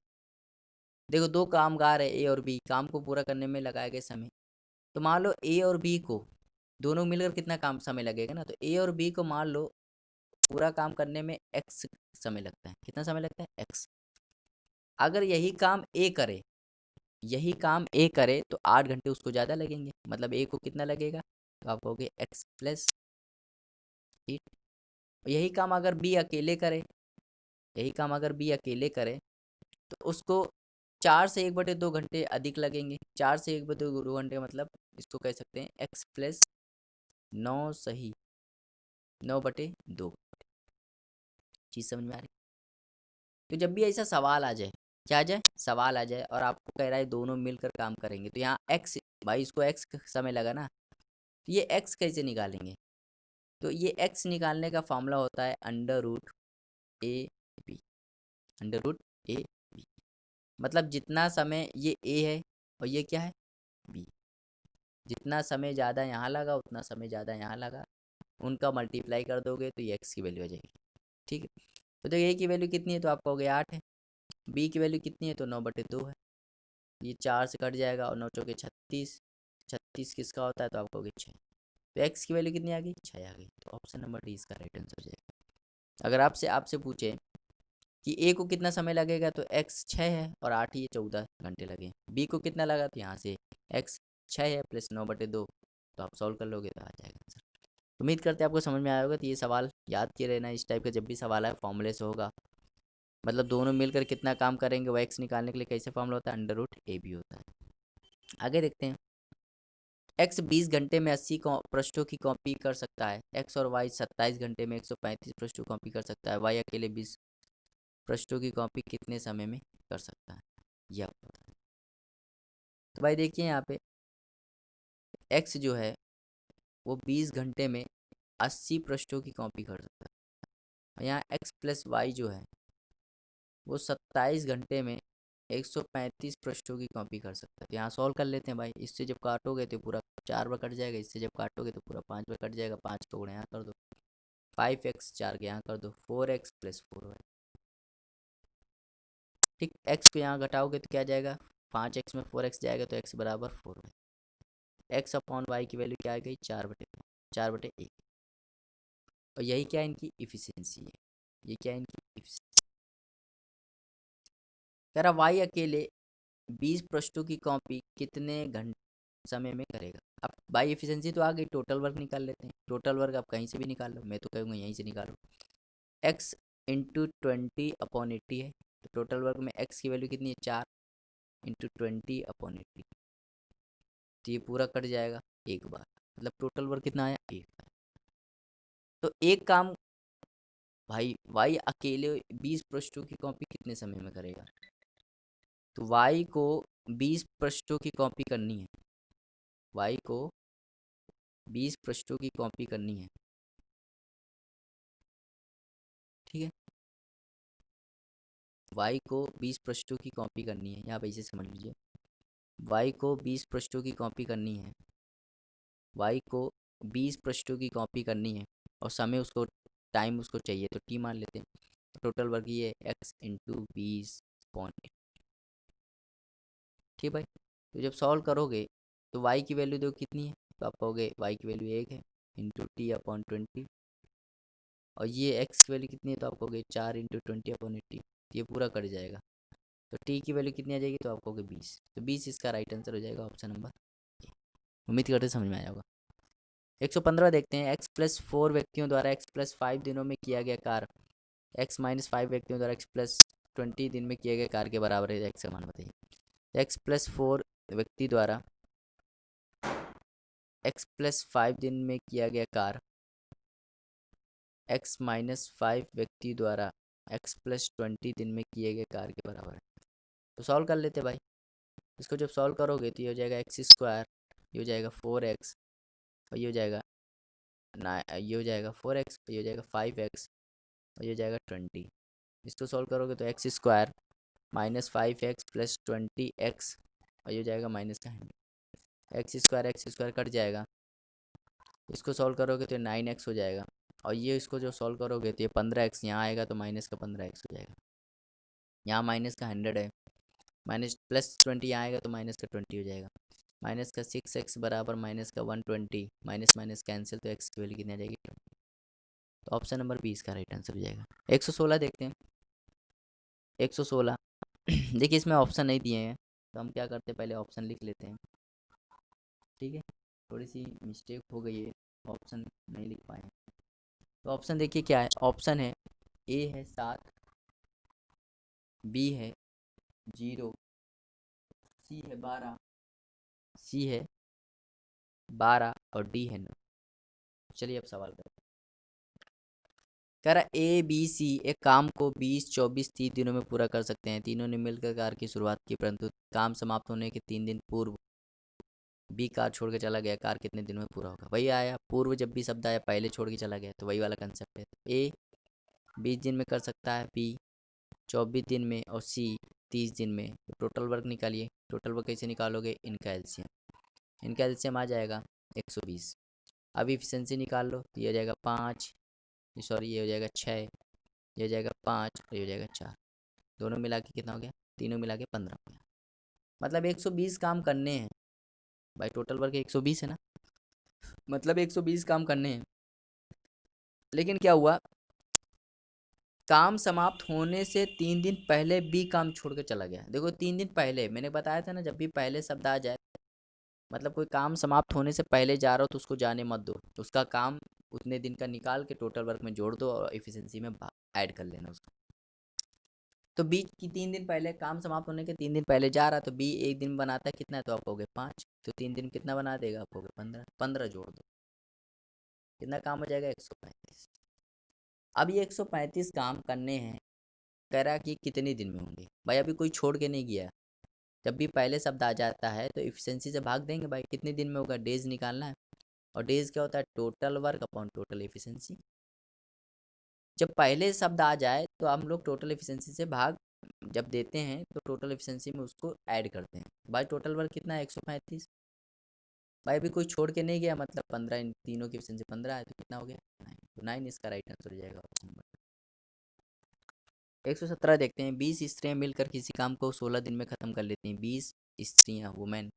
देखो दो कामगार है ए और बी, काम को पूरा करने में लगाया गया समय। तो मान लो ए और बी को दोनों मिलकर कितना काम समय लगेगा ना, तो ए और बी को मान लो पूरा काम करने में एक्स समय लगता है। कितना समय लगता है, एक्स। अगर यही काम ए करे तो 8 घंटे उसको ज़्यादा लगेंगे, मतलब ए को कितना लगेगा, तो आप कहोगे एक्स प्लस 8। यही काम अगर बी अकेले करे, यही काम अगर बी अकेले करे तो उसको 4 से 1/2 घंटे अधिक लगेंगे। 4 से 1/2 घंटे मतलब इसको कह सकते हैं एक्स प्लस 9 सही 9/2। चीज़ समझ में आ रही। तो जब भी ऐसा सवाल आ जाए, क्या आ जाए, सवाल आ जाए और आपको कह रहा है दोनों मिलकर काम करेंगे, तो यहाँ एक्स, भाई इसको एक्स समय लगा ना, तो ये एक्स कैसे निकालेंगे। तो ये एक्स निकालने का फॉर्मूला होता है √a/b। √a/b मतलब जितना समय ये ए है और ये क्या है, बी, जितना समय ज़्यादा यहाँ लगा उतना समय ज़्यादा यहाँ लगा, उनका मल्टीप्लाई कर दोगे तो ये एक्स की वैल्यू आ जाएगी, ठीक है। तो देखिए ए की वैल्यू कितनी है, तो आप कहोगे 8 है। बी की वैल्यू कितनी है, तो 9/2 है। ये 4 से कट जाएगा और 9 चौके 36, 36 किसका होता है, तो आप कहोगे 6। तो एक्स की वैल्यू कितनी आ गई, 6 आ गई। तो ऑप्शन नंबर डी इसका राइट आंसर हो जाएगा। अगर आपसे आपसे पूछे कि ए को कितना समय लगेगा, तो एक्स 6 है और 8 ही 14 घंटे लगे। बी को कितना लगा, तो यहाँ से एक्स 6 है प्लस 9/2, तो आप सॉल्व कर लोगे तो आ जाएगा आंसर। उम्मीद करते हैं आपको समझ में आया होगा। तो ये सवाल याद किए रहना, इस टाइप का जब भी सवाल आए फॉर्मूले से होगा। मतलब दोनों मिलकर कितना काम करेंगे वो एक्स निकालने के लिए कैसे फॉर्मूला होता है, √a/b होता है। आगे देखते हैं। एक्स 20 घंटे में 80 पृष्ठों की कॉपी कर सकता है। एक्स और वाई 27 घंटे में 135 पृष्ठों की कॉपी कर सकता है। वाई अकेले 20 पृष्ठों की कॉपी कितने समय में कर सकता है, यह पता है। तो भाई देखिए यहाँ पे एक्स जो है वो 20 घंटे में 80 पृष्ठों की कॉपी कर सकता है। और यहाँ एक्स प्लस वाई जो है वो 27 घंटे में 135 पृष्ठों की कॉपी कर सकता है। तो यहाँ सॉल्व कर लेते हैं भाई। इससे जब काटोगे तो पूरा 4 बार कट जाएगा, इससे जब काटोगे तो पूरा 5 बार कट जाएगा। 5 का गुणा यहाँ कर दो, 5x, 4 के यहाँ कर दो, 4x प्लस 4y। ठीक, x को यहाँ घटाओगे तो क्या जाएगा, 5x में 4x जाएगा तो x बराबर 4y। x अपॉन वाई की वैल्यू क्या आ गई, 4/1। और यही क्या इनकी इफिशियंसी है, ये क्या इनकी इफिशियंसी। कह रहा वाई अकेले 20 पृष्ठों की कॉपी कितने घंटे समय में करेगा। अब बाई एफिशिएंसी तो आ गई, टोटल वर्क निकाल लेते हैं। टोटल वर्क आप कहीं से भी निकाल लो, मैं तो कहूँगा यहीं से निकालो। x इंटू 20/80 है, तो टोटल वर्क में x की वैल्यू कितनी है, 4 इंटू 20/80। तो ये पूरा कट जाएगा एक बार, मतलब टोटल वर्क कितना आया, 1 बार। तो एक काम भाई वाई अकेले 20 पृष्ठों की कॉपी कितने समय में करेगा? तो वाई को 20 पृष्ठों की कॉपी करनी है, वाई को 20 पृष्ठों की कॉपी करनी है, ठीक है। वाई को 20 पृष्ठों की कॉपी करनी है, यहाँ पे इसे समझ लीजिए। वाई को 20 पृष्ठों की कॉपी करनी है, वाई को 20 पृष्ठों की कॉपी करनी है और समय उसको, टाइम उसको चाहिए, तो टी मान लेते हैं। टोटल वर्क ये एक्स इंटू 20 ठीक भाई। तो जब सॉल्व करोगे तो y की वैल्यू देखो कितनी है, तो आप कहोगे y की वैल्यू 1 है इंटू टी अपॉन 20, और ये x की वैल्यू कितनी है, तो आप कहोगे 4 इंटू 20/80, ये पूरा कट जाएगा। तो t की वैल्यू कितनी आ जाएगी, तो आप कहोगे 20, तो 20 इसका राइट आंसर हो जाएगा, ऑप्शन नंबर ए। उम्मीद करते समझ में आया होगा। 115 देखते हैं, x+4 व्यक्तियों द्वारा x+5 दिनों में किया गया कार्य x-5 व्यक्तियों द्वारा x+20 दिन में किए गए कार्य के बराबर है, x का मान बताइए। x+4 व्यक्ति द्वारा x+5 दिन में किया गया कार्य x-5 व्यक्ति द्वारा x+20 दिन में किए गए कार्य के बराबर है। तो सॉल्व कर लेते भाई। इसको जब सॉल्व करोगे तो ये हो जाएगा x², ये हो जाएगा 4x, और ये हो जाएगा ये हो जाएगा 4x, ये हो जाएगा 5x, और ये हो जाएगा 20। इसको सॉल्व करोगे तो x² -5x + 20x, और ये हो जाएगा माइनस का 100, x² कट जाएगा। इसको सॉल्व करोगे तो 9x हो जाएगा, और ये इसको जो सॉल्व करोगे तो ये 15x यहाँ आएगा, तो माइनस का 15x हो जाएगा। यहाँ माइनस का 100 है, माइनस +20 यहाँ आएगा तो माइनस का 20 हो जाएगा। माइनस का 6x बराबर माइनस का 120, माइनस माइनस कैंसिल, तो x की वैल्यू कितनी आ जाएगी, 20। तो ऑप्शन नंबर 20 का राइट आंसर हो जाएगा। 116 देखते हैं, 116 देखिए इसमें ऑप्शन नहीं दिए हैं, तो हम क्या करते हैं, पहले ऑप्शन लिख लेते हैं, ठीक है। थोड़ी सी मिस्टेक हो गई है, ऑप्शन नहीं लिख पाए। तो ऑप्शन देखिए क्या है, ऑप्शन है ए है 7, बी है 0, सी है 12, सी है 12 और डी है 9। चलिए अब सवाल करते हैं। कह रहा ए बी सी एक काम को 20, 24, 30 दिनों में पूरा कर सकते हैं। तीनों ने मिलकर कार्य की शुरुआत की, परंतु काम समाप्त होने के 3 दिन पूर्व बी कार छोड़ के चला गया। कार कितने दिनों में पूरा होगा? वही आया, पूर्व जब भी शब्द आया पहले छोड़ के चला गया, तो वही वाला कंसेप्ट है। ए 20 दिन में कर सकता है, बी 24 दिन में, और सी 30 दिन में। तो टोटल वर्क निकालिए। टोटल वर्क कैसे निकालोगे? इनका एलसीएम, इनका एलसीएम आ जाएगा 120। अब इफिशिएंसी निकाल लो, तो ये हो जाएगा 5, सॉरी ये हो जाएगा 6, ये हो जाएगा 5, और ये हो जाएगा 4। दोनों मिला के कितना हो गया? तीनों मिला के 15 हो गया। मतलब 120 काम करने हैं भाई, टोटल वर्क 120 है ना, मतलब 120 काम करने हैं। लेकिन क्या हुआ, काम समाप्त होने से 3 दिन पहले बी काम छोड़ के चला गया। देखो 3 दिन पहले मैंने बताया था ना, जब भी पहले शब्द आ जाए, मतलब कोई काम समाप्त होने से पहले जा रहा हो तो उसको जाने मत दो, उसका काम उतने दिन का निकाल के टोटल वर्क में जोड़ दो और एफिशिएंसी में ऐड कर लेना उसको। तो बी की 3 दिन पहले, काम समाप्त होने के 3 दिन पहले जा रहा, तो बी एक दिन बनाता है कितना, तो आप कहोगे 5, तो 3 दिन कितना बना देगा, आप कहोगे 15, 15 जोड़ दो, कितना काम हो जाएगा? 135। अब ये 135 काम करने हैं, कह रहा कि कितने दिन में होंगे। भाई अभी कोई छोड़ के नहीं गया, जब भी पहले शब्द आ जाता है तो इफिशिएंसी से भाग देंगे भाई, कितने दिन में होगा, डेज निकालना है। और डेज क्या होता है? Total work upon total efficiency. जब पहले शब्द आ जाए तो हम लोग टोटल एफिशिएंसी से भाग जब देते हैं तो टोटल एफिशिएंसी में उसको ऐड करते हैं। भाई टोटल वर्क कितना है? 135। भाई अभी कोई छोड़ के नहीं गया, मतलब 15, इन तीनों की एफिशिएंसी 15 है, तो कितना हो गया? 9। तो 9 इसका राइट आंसर हो जाएगा, ऑप्शन नंबर। 117 देखते हैं, 20 स्त्रियां मिलकर किसी काम को 16 दिन में ख़त्म कर लेती हैं। 20 स्त्रियां, वुमेन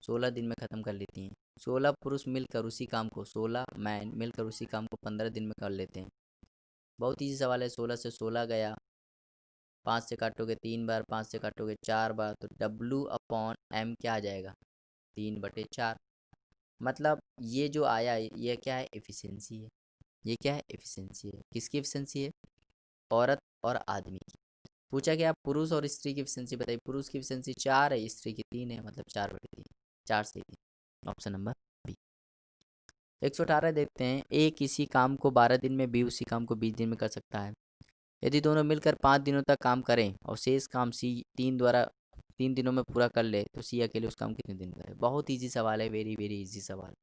16 दिन में ख़त्म कर लेती हैं। 16 पुरुष मिलकर उसी काम को, 16 मैन मिलकर उसी काम को 15 दिन में कर लेते हैं। बहुत ईजी सवाल है। 16 से 16 गया, 5 से काटोगे 3 बार, 5 से काटोगे 4 बार, तो W/M क्या आ जाएगा? 3/4। मतलब ये जो आया ये क्या है? एफिशिएंसी है। ये क्या है? एफिशिएंसी है। किसकी एफिशिएंसी है? औरत और आदमी की। पूछा गया पुरुष और स्त्री की एफिशिएंसी बताइए। पुरुष की एफिशिएंसी 4 है, स्त्री की 3 है, मतलब 4/3, 4 से 3, ऑप्शन नंबर बी। 118 देखते हैं, ए किसी काम को 12 दिन में, बी उसी काम को 20 दिन में कर सकता है। यदि दोनों मिलकर 5 दिनों तक काम करें और शेष काम सी 3 दिनों में पूरा कर ले, तो सी अकेले उस काम कितने दिन करे। बहुत ईजी सवाल है, वेरी वेरी ईजी सवाल,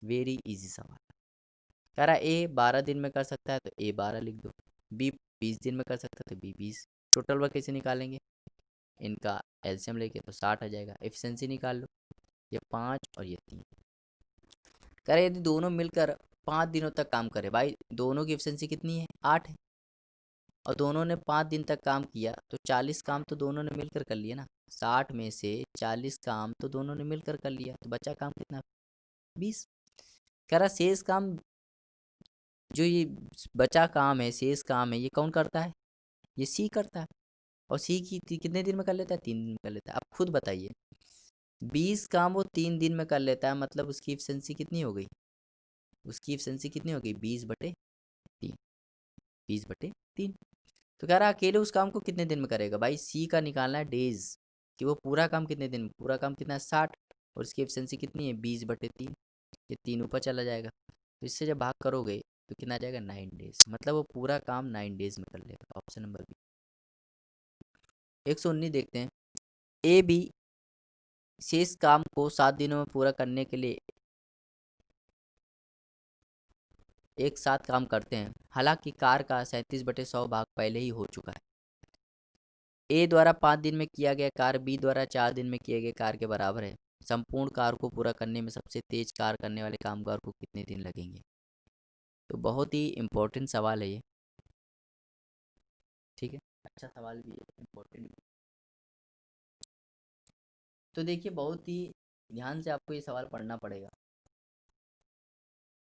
वेरी ईजी सवाल। कह रहा ए 12 दिन में कर सकता है तो ए 12 लिख दो, बी 20 दिन में कर सकता है तो बी 20। टोटल वर्क कैसे निकालेंगे, इनका एलसीएम लेके तो 60 आ जाएगा। एफिशिएंसी निकाल लो, ये 5 और ये 3। कह रहे यदि दोनों मिलकर 5 दिनों तक काम करे, भाई दोनों की एफिशिएंसी कितनी है, 8 है, और दोनों ने 5 दिन तक काम किया तो 40 काम तो दोनों ने मिलकर कर लिया ना। 60 में से 40 काम तो दोनों ने मिलकर कर लिया, तो बचा काम कितना, 20। कह रहा शेष काम, जो ये बचा काम है, शेष काम है, ये कौन करता है, ये सी करता है। और सी की कितने दिन में कर लेता है, 3 दिन में कर लेता है। अब खुद बताइए, 20 काम वो 3 दिन में कर लेता है, मतलब उसकी एफिशिएंसी कितनी हो गई, उसकी एफिशिएंसी कितनी हो गई, 20/3, 20/3। तो कह रहा अकेले उस काम को कितने दिन में करेगा, भाई सी का निकालना है डेज, कि वो पूरा काम कितने दिन में, पूरा काम कितना है 60, और उसकी एफिशिएंसी कितनी है 20/3। ये 3 ऊपर चला जाएगा, तो इससे जब भाग करोगे तो कितना आ जाएगा, 9 डेज, मतलब वो पूरा काम 9 डेज में कर लेगा। Option number B. 119 देखते हैं, ए बी शेष काम को 7 दिनों में पूरा करने के लिए एक साथ काम करते हैं, हालांकि कार का 37/100 भाग पहले ही हो चुका है। ए द्वारा 5 दिन में किया गया कार्य बी द्वारा 4 दिन में किए गए कार्य के बराबर है। संपूर्ण कार्य को पूरा करने में सबसे तेज कार्य करने वाले कामगार को कितने दिन लगेंगे। तो बहुत ही इम्पोर्टेंट सवाल है ये, ठीक है, अच्छा सवाल भी है, इम्पोर्टेंट भी। तो देखिए बहुत ही ध्यान से आपको ये सवाल पढ़ना पड़ेगा।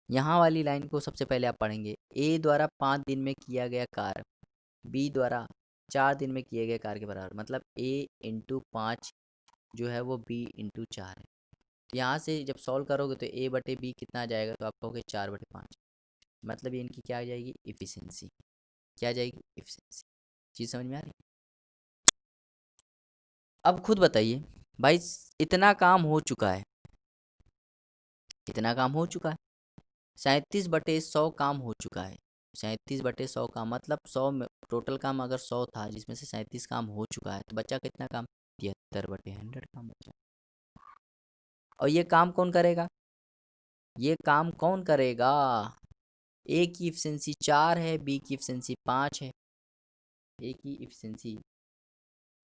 यहाँ वाली लाइन को सबसे पहले आप पढ़ेंगे, ए द्वारा 5 दिन में किया गया कार्य बी द्वारा 4 दिन में किए गए कार्य के बराबर, मतलब ए इंटू 5 जो है वो बी इंटू 4 है। तो यहाँ से जब सॉल्व करोगे तो ए बटे बी कितना आ जाएगा, तो आप कहोगे 4/5, मतलब ये इनकी क्या आ जाएगी, इफिशियंसी। क्या आ जाएगी, इफिशियंसी। चीज़ समझ में आ रही है। अब खुद बताइए भाई, इतना काम हो चुका है, इतना काम हो चुका है, 37/100 काम हो चुका है। 37/100 काम मतलब 100 में टोटल काम अगर 100 था, जिसमें से 37 काम हो चुका है, तो बच्चा कितना काम, 73/100 काम बचा। और ये काम कौन करेगा, ये काम कौन करेगा, ए की इफिशियंसी 4 है, बी की इफिशियंसी 5 है, ए की इफिशियंसी,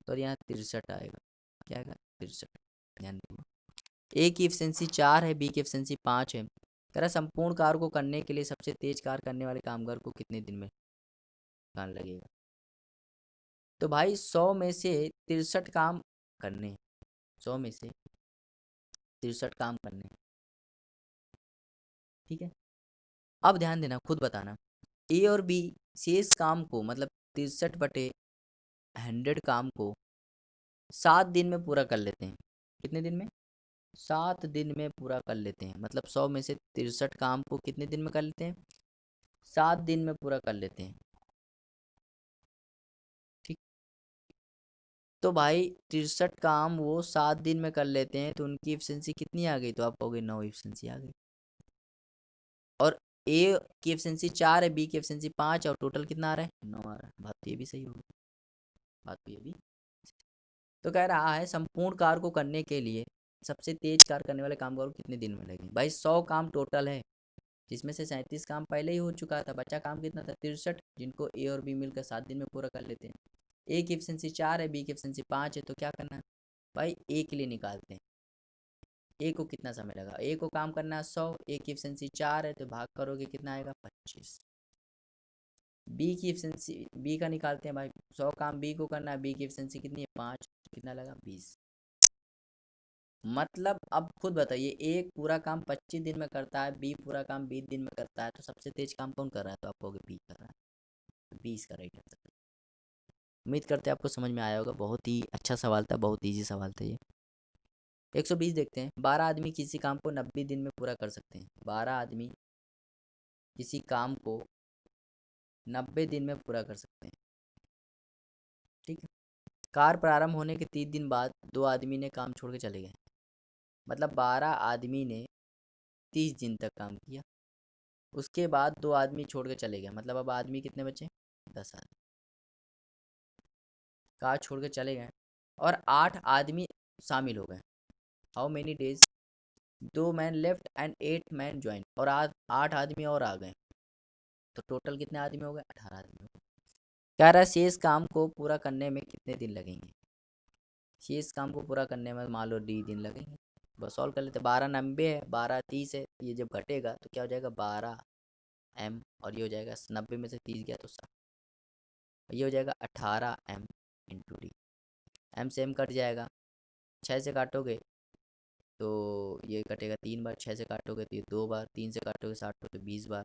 तो यहाँ 63 आएगा, क्या आएगा, 63। ध्यान दो, ए की इफिशियंसी 4 है, बी की इफिशियंसी 5 है। कह रहा संपूर्ण कार्य को करने के लिए सबसे तेज कार्य करने वाले कामगार को कितने दिन में काम लगेगा। तो भाई 100 में से 63 काम करने, 100 में से 63 काम करने, ठीक है। अब ध्यान देना, खुद बताना, ए और बी शेष काम को, मतलब 63/100 काम को 7 दिन में पूरा कर लेते हैं। कितने दिन में, 7 दिन में पूरा कर लेते हैं, मतलब 100 में से 63 काम को कितने दिन में कर लेते हैं, 7 दिन में पूरा कर लेते हैं, ठीक। तो भाई 63 काम वो 7 दिन में कर लेते हैं, तो उनकी एफिशिएंसी कितनी आ गई, तो आप कहोगे 9 एफिशिएंसी आ गई। और ए की एफिशिएंसी 4 है, बी की एफिशिएंसी 5 है, और टोटल कितना आ रहा है, 9 आ रहा है। बात तो ये भी सही होगी, बात तो ये भी। तो कह रहा है संपूर्ण कार्य को करने के लिए सबसे तेज कार्य करने वाले कामगार को कितने दिन में लगेंगे। भाई 100 काम टोटल है, जिसमें से 37 काम पहले ही हो चुका था, बचा काम कितना था, 63, जिनको ए और बी मिलकर 7 दिन में पूरा कर लेते हैं। ए की एफिशिएंसी 4 है, बी की एफिशिएंसी 5 है, तो क्या करना है भाई, ए के लिए निकालते हैं। ए को कितना समय लगा, ए को काम करना है 100, ए की एफिशिएंसी 4 है, तो भाग करोगे कितना आएगा, 25। बी की एफिशिएंसी, बी का निकालते हैं भाई, 100 काम बी को करना है, बी की एफिशिएंसी कितनी है, 5, कितना लगा, 20। मतलब अब खुद बताइए, एक पूरा काम 25 दिन में करता है, बी पूरा काम 20 दिन में करता है, तो सबसे तेज काम कौन कर रहा है, तो आप कहोगे बी कर रहा है। 20 का राइट आंसर। उम्मीद करते हैं आपको समझ में आया होगा, बहुत ही अच्छा सवाल था, बहुत ईजी सवाल था ये। 120 देखते हैं, 12 आदमी किसी काम को 90 दिन में पूरा कर सकते हैं। 12 आदमी किसी काम को 90 दिन में पूरा कर सकते हैं, ठीक है। कार प्रारंभ होने के 30 दिन बाद 2 आदमी ने काम छोड़ के चले गए, मतलब 12 आदमी ने 30 दिन तक काम किया। उसके बाद 2 आदमी छोड़ के चले गए, मतलब अब आदमी कितने बचे? 10 आदमी कार छोड़ के चले गए और 8 आदमी शामिल हो गए। How many days? 2 man left and 8 man join, और 8 आदमी और आ गए, तो टोटल कितने आदमी हो गए? 18 आदमी हो गए। कह रहा है शेष काम को पूरा करने में कितने दिन लगेंगे? शेष काम को पूरा करने में मान लो D दिन लगेंगे। बस सॉल्व कर लेते। 12 90 है, 12 30 है, ये जब घटेगा तो क्या हो जाएगा? 12M, और ये हो जाएगा 90 में से 30 गया तो 60, ये हो जाएगा 18M इंटू डी। M से M कट जाएगा, 6 से काटोगे तो ये कटेगा 3 बार, 6 से काटोगे तो ये 2 बार, 3 से काटोगे 60 तो 20 बार,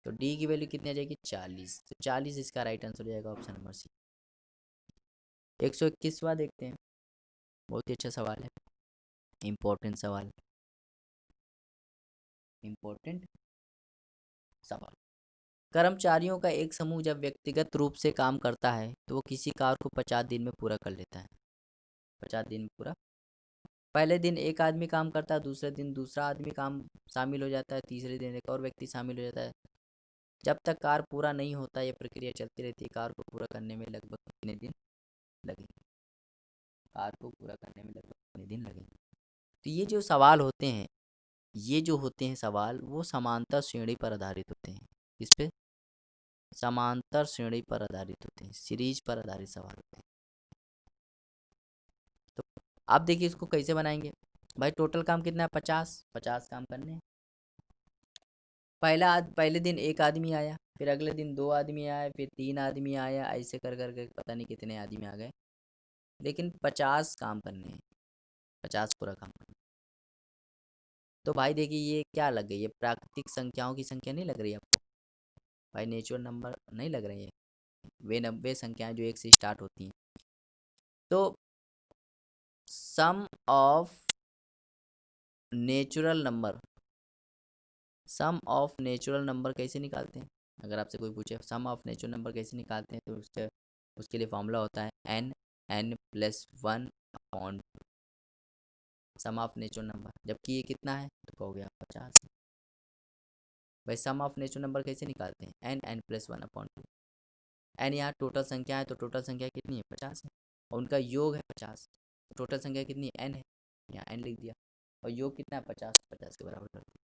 तो डी की वैल्यू कितनी आ जाएगी? 40। तो 40 इसका राइट आंसर हो जाएगा ऑप्शन नंबर सी। 121वां देखते हैं, बहुत ही अच्छा सवाल है, इम्पोर्टेंट सवाल, इम्पोर्टेंट सवाल। कर्मचारियों का एक समूह जब व्यक्तिगत रूप से काम करता है तो वो किसी कार्य को 50 दिन में पूरा कर लेता है। 50 दिन में पूरा। पहले दिन एक आदमी काम करता है, दूसरे दिन दूसरा आदमी काम शामिल हो जाता है, तीसरे दिन एक और व्यक्ति शामिल हो जाता है। जब तक कार्य पूरा नहीं होता ये प्रक्रिया चलती रहती है। कार्य को पूरा करने में लगभग कितने दिन लगेंगे? कार्य को पूरा करने में लगभग कितने दिन लगेंगे? तो ये जो सवाल होते हैं, ये जो होते हैं सवाल, वो समांतर श्रेणी पर आधारित होते हैं। इस पे समांतर श्रेणी पर आधारित होते हैं, सीरीज पर आधारित सवाल होते हैं। तो आप देखिए इसको कैसे बनाएंगे। भाई टोटल काम कितना है? 50 काम करने हैं। पहले दिन एक आदमी आया, फिर अगले दिन 2 आदमी आए, फिर 3 आदमी आया, ऐसे कर कर के पता नहीं कितने आदमी आ गए, लेकिन 50 काम करने हैं, 50 पूरा काम करना। तो भाई देखिए ये क्या लग गई? ये प्राकृतिक संख्याओं की संख्या नहीं लग रही आपको? भाई नेचुरल नंबर नहीं लग रहे हैं, वे 90 संख्याएं जो 1 से स्टार्ट होती हैं। तो sum of natural number, sum of natural number कैसे निकालते हैं? अगर आपसे कोई पूछे सम ऑफ नेचुरल नंबर कैसे निकालते हैं, तो उसके लिए फॉर्मूला होता है n+1 upon sum of natural number. जबकि ये कितना है तो कहोगे आप 50 है। भाई सम ऑफ नेचुरल नंबर कैसे निकालते हैं? n+1 upon 2। n यहाँ टोटल संख्या है, तो टोटल संख्या कितनी है? 50 है, और उनका योग है 50। टोटल संख्या कितनी है? n है, यहाँ n लिख दिया, और योग कितना है? 50, 50 के बराबर कर दिया।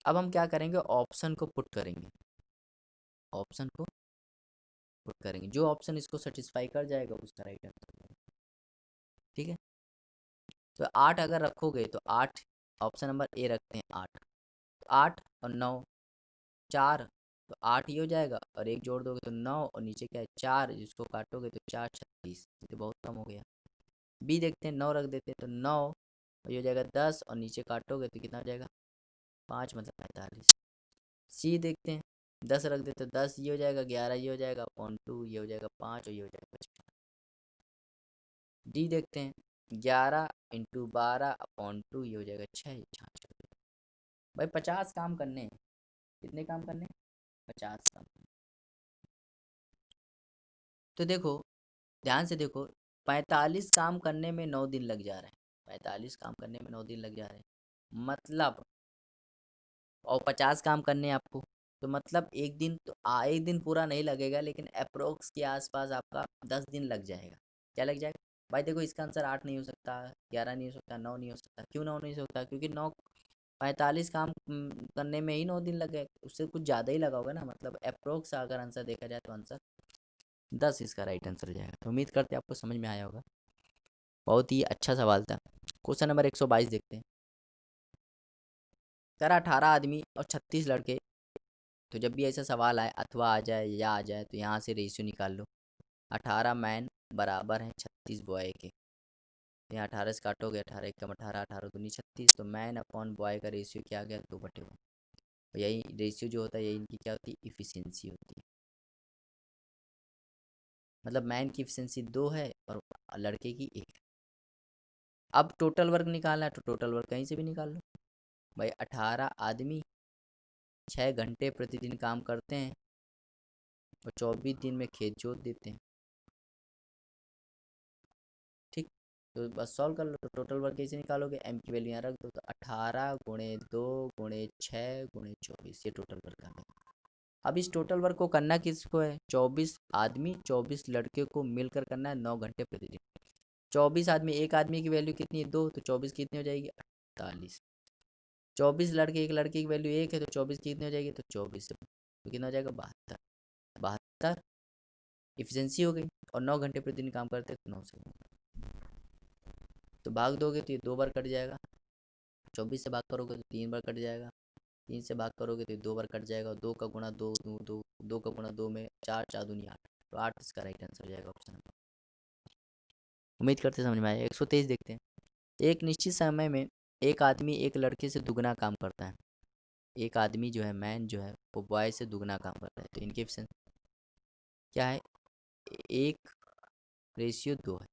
अब हम क्या करेंगे? ऑप्शन को पुट करेंगे, ऑप्शन को पुट करेंगे, जो ऑप्शन इसको सेटिस्फाई कर जाएगा उसका राइट आंसर। ठीक है, तो 8 अगर रखोगे तो 8, ऑप्शन नंबर ए रखते हैं 8, तो 8 और 9 4, तो 8 ये हो जाएगा, और एक जोड़ दोगे तो 9, और नीचे क्या है? 4, जिसको काटोगे तो 4 36, तो बहुत कम हो गया। बी देखते हैं, 9 रख देते हैं तो 9, और ये हो जाएगा 10, और नीचे काटोगे तो कितना हो जाएगा? 5, मतलब 45। सी देखते हैं, 10 रख देते तो 10 ये हो जाएगा, 11 ये हो जाएगा, अपॉन 2 ये हो जाएगा 5, और ये हो जाएगा 55। डी देखते हैं, 11 × 12/2 ये हो जाएगा 6, 66। भाई 50 काम करने हैं, कितने काम करने हैं? 50 काम। तो देखो, ध्यान से देखो, 45 काम करने में 9 दिन लग जा रहे हैं, 45 काम करने में 9 दिन लग जा रहे हैं, मतलब, और 50 काम करने हैं आपको, तो मतलब एक दिन तो एक दिन पूरा नहीं लगेगा, लेकिन अप्रोक्स के आसपास आपका 10 दिन लग जाएगा। क्या लग जाएगा? भाई देखो इसका आंसर 8 नहीं हो सकता, 11 नहीं हो सकता, 9 नहीं हो सकता। क्यों 9 नहीं हो सकता? क्योंकि 45 काम करने में ही 9 दिन लग गए, उससे कुछ ज़्यादा ही लगा होगा ना, मतलब अप्रोक्स अगर आंसर देखा जाए तो आंसर 10 इसका राइट आंसर हो जाएगा। तो उम्मीद करते हैं आपको समझ में आया होगा, बहुत ही अच्छा सवाल था। क्वेश्चन नंबर 122 देखते हैं। करा 18 आदमी और 36 लड़के, तो जब भी ऐसा सवाल आए अथवा आ जाए या आ जाए तो यहाँ से रेशियो निकाल लो। 18 मैन बराबर हैं 36 बॉय के, तो यहाँ 18 से काटोगे, 18 एकम 18, 18 दूनी 36, तो मैन अपॉन बॉय का रेशियो क्या आ गया? 2/1। यही रेशियो जो होता है यही इनकी क्या होती है? इफिशियंसी होती है। मतलब मैन की इफिशियंसी 2 है और लड़के की 1। अब टोटल वर्क निकालना है, तो टोटल वर्क कहीं से भी निकाल लो। भाई 18 आदमी 6 घंटे प्रतिदिन काम करते हैं और 24 दिन में खेत जोत देते हैं। ठीक, तो बस सॉल्व कर लो। तो टोटल वर्क कैसे निकालोगे, m की वैल्यू यहाँ रख दो, तो 18 गुणे 2 गुणे 6 गुणे 24, ये टोटल वर्क आ गया। अब इस टोटल वर्क को करना किसको है, 24 आदमी 24 लड़के को मिलकर करना है 9 घंटे प्रतिदिन। 24 आदमी, एक आदमी की वैल्यू कितनी है 2, तो 24 कितनी हो जाएगी 48। 24 लड़के, एक लड़के की वैल्यू 1 है, तो 24 कितनी हो जाएगी, तो 24 से तो कितना हो जाएगा 72। 72 इफिशियंसी हो गई, और 9 घंटे प्रतिदिन काम करते हैं तो 9 से तो भाग दोगे तो ये 2 बार कट जाएगा। 24 से भाग करोगे तो 3 बार कट जाएगा। 3 से भाग करोगे तो 2 बार कट जाएगा, और 2 का गुणा 2 2 2 2 का गुणा 2 में 4 4 दूनी 8, तो 8 इसका राइट आंसर हो जाएगा ऑप्शन नंबर। उम्मीद करते समझ में आया। 123 देखते हैं। एक निश्चित समय में एक आदमी एक लड़के से दुगना काम करता है। एक आदमी जो है, मैन जो है, वो बॉय से दुगना काम करता है, तो इनके ऑप्शन क्या है, 1:2 है।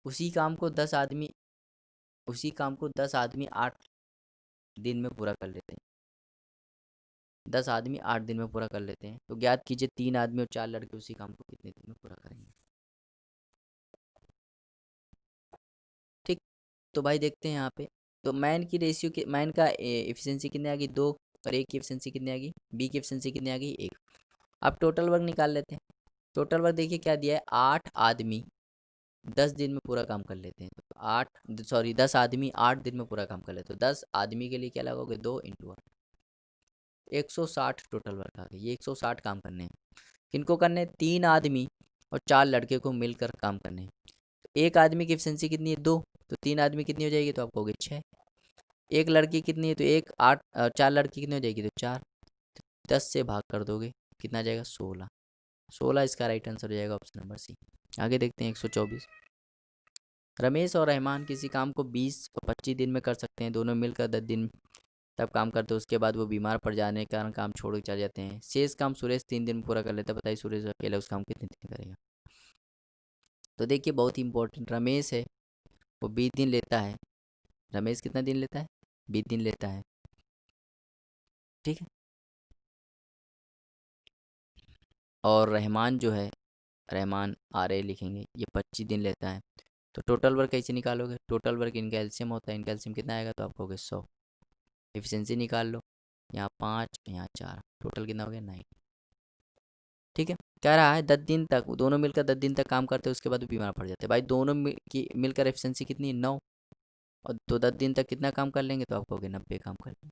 उसी काम को 10 आदमी उसी काम को 10 आदमी 8 दिन में पूरा कर लेते हैं। 10 आदमी 8 दिन में पूरा कर लेते हैं, तो ज्ञात कीजिए 3 आदमी और 4 लड़के उसी काम को कितने दिन में पूरा करेंगे। ठीक, तो भाई देखते हैं यहाँ पे। तो मैन का एफिशिएंसी कितनी आ गई 2, और एक की एफिशिएंसी कितनी आ गई, बी की एफिशिएंसी कितनी आ गई 1। अब टोटल वर्क निकाल लेते हैं। टोटल वर्क देखिए क्या दिया है, 8 आदमी 10 दिन में पूरा काम कर लेते हैं, तो 10 आदमी 8 दिन में पूरा काम कर लेते हैं, तो 10 आदमी के लिए क्या लगाओगे, 2 इंटू 8, 160 टोटल वर्क आ गई। ये 160 काम करने हैं। किनको करने हैं, 3 आदमी और 4 लड़के को मिलकर काम करने हैं। तो एक आदमी की एफिशिएंसी कितनी है 2, तो 3 आदमी कितनी हो जाएगी, तो आप कहोगे 6। एक लड़की कितनी है, तो 4 लड़की कितनी हो जाएगी, तो 4। 10 से भाग कर दोगे, कितना आ जाएगा 16। 16 इसका राइट आंसर हो जाएगा ऑप्शन नंबर सी। आगे देखते हैं 124। रमेश और रहमान किसी काम को 20 और 25 दिन में कर सकते हैं। दोनों मिलकर 10 दिन तब काम करते हैं, उसके बाद वो बीमार पड़ जाने के कारण काम छोड़ के चले जाते हैं। शेष काम सुरेश 3 दिन में पूरा कर लेता है। बताइए सुरेश अकेला उस काम को कितने दिन करेगा। तो देखिए बहुत ही इंपॉर्टेंट, रमेश है वो 20 दिन लेता है। रमेश कितना दिन लेता है, 20 दिन लेता है, ठीक है। और रहमान जो है, रहमान RA लिखेंगे, ये 25 दिन लेता है। तो टोटल वर्क कैसे निकालोगे, टोटल वर्क इनका एलसीएम होता है, इनका एलसीएम कितना आएगा, तो आप कहोगे 100। एफिशिएंसी निकाल लो, यहाँ 5 यहाँ 4, टोटल कितना हो गया 9। ठीक है, कह रहा है 10 दिन तक वो दोनों मिलकर 10 दिन तक काम करते हैं, उसके बाद वो बीमार पड़ जाते हैं। भाई दोनों की मिलकर एफिशिएंसी कितनी है 9, और तो 10 दिन तक कितना काम कर लेंगे, तो आप कहोगे 90 काम कर लेंगे।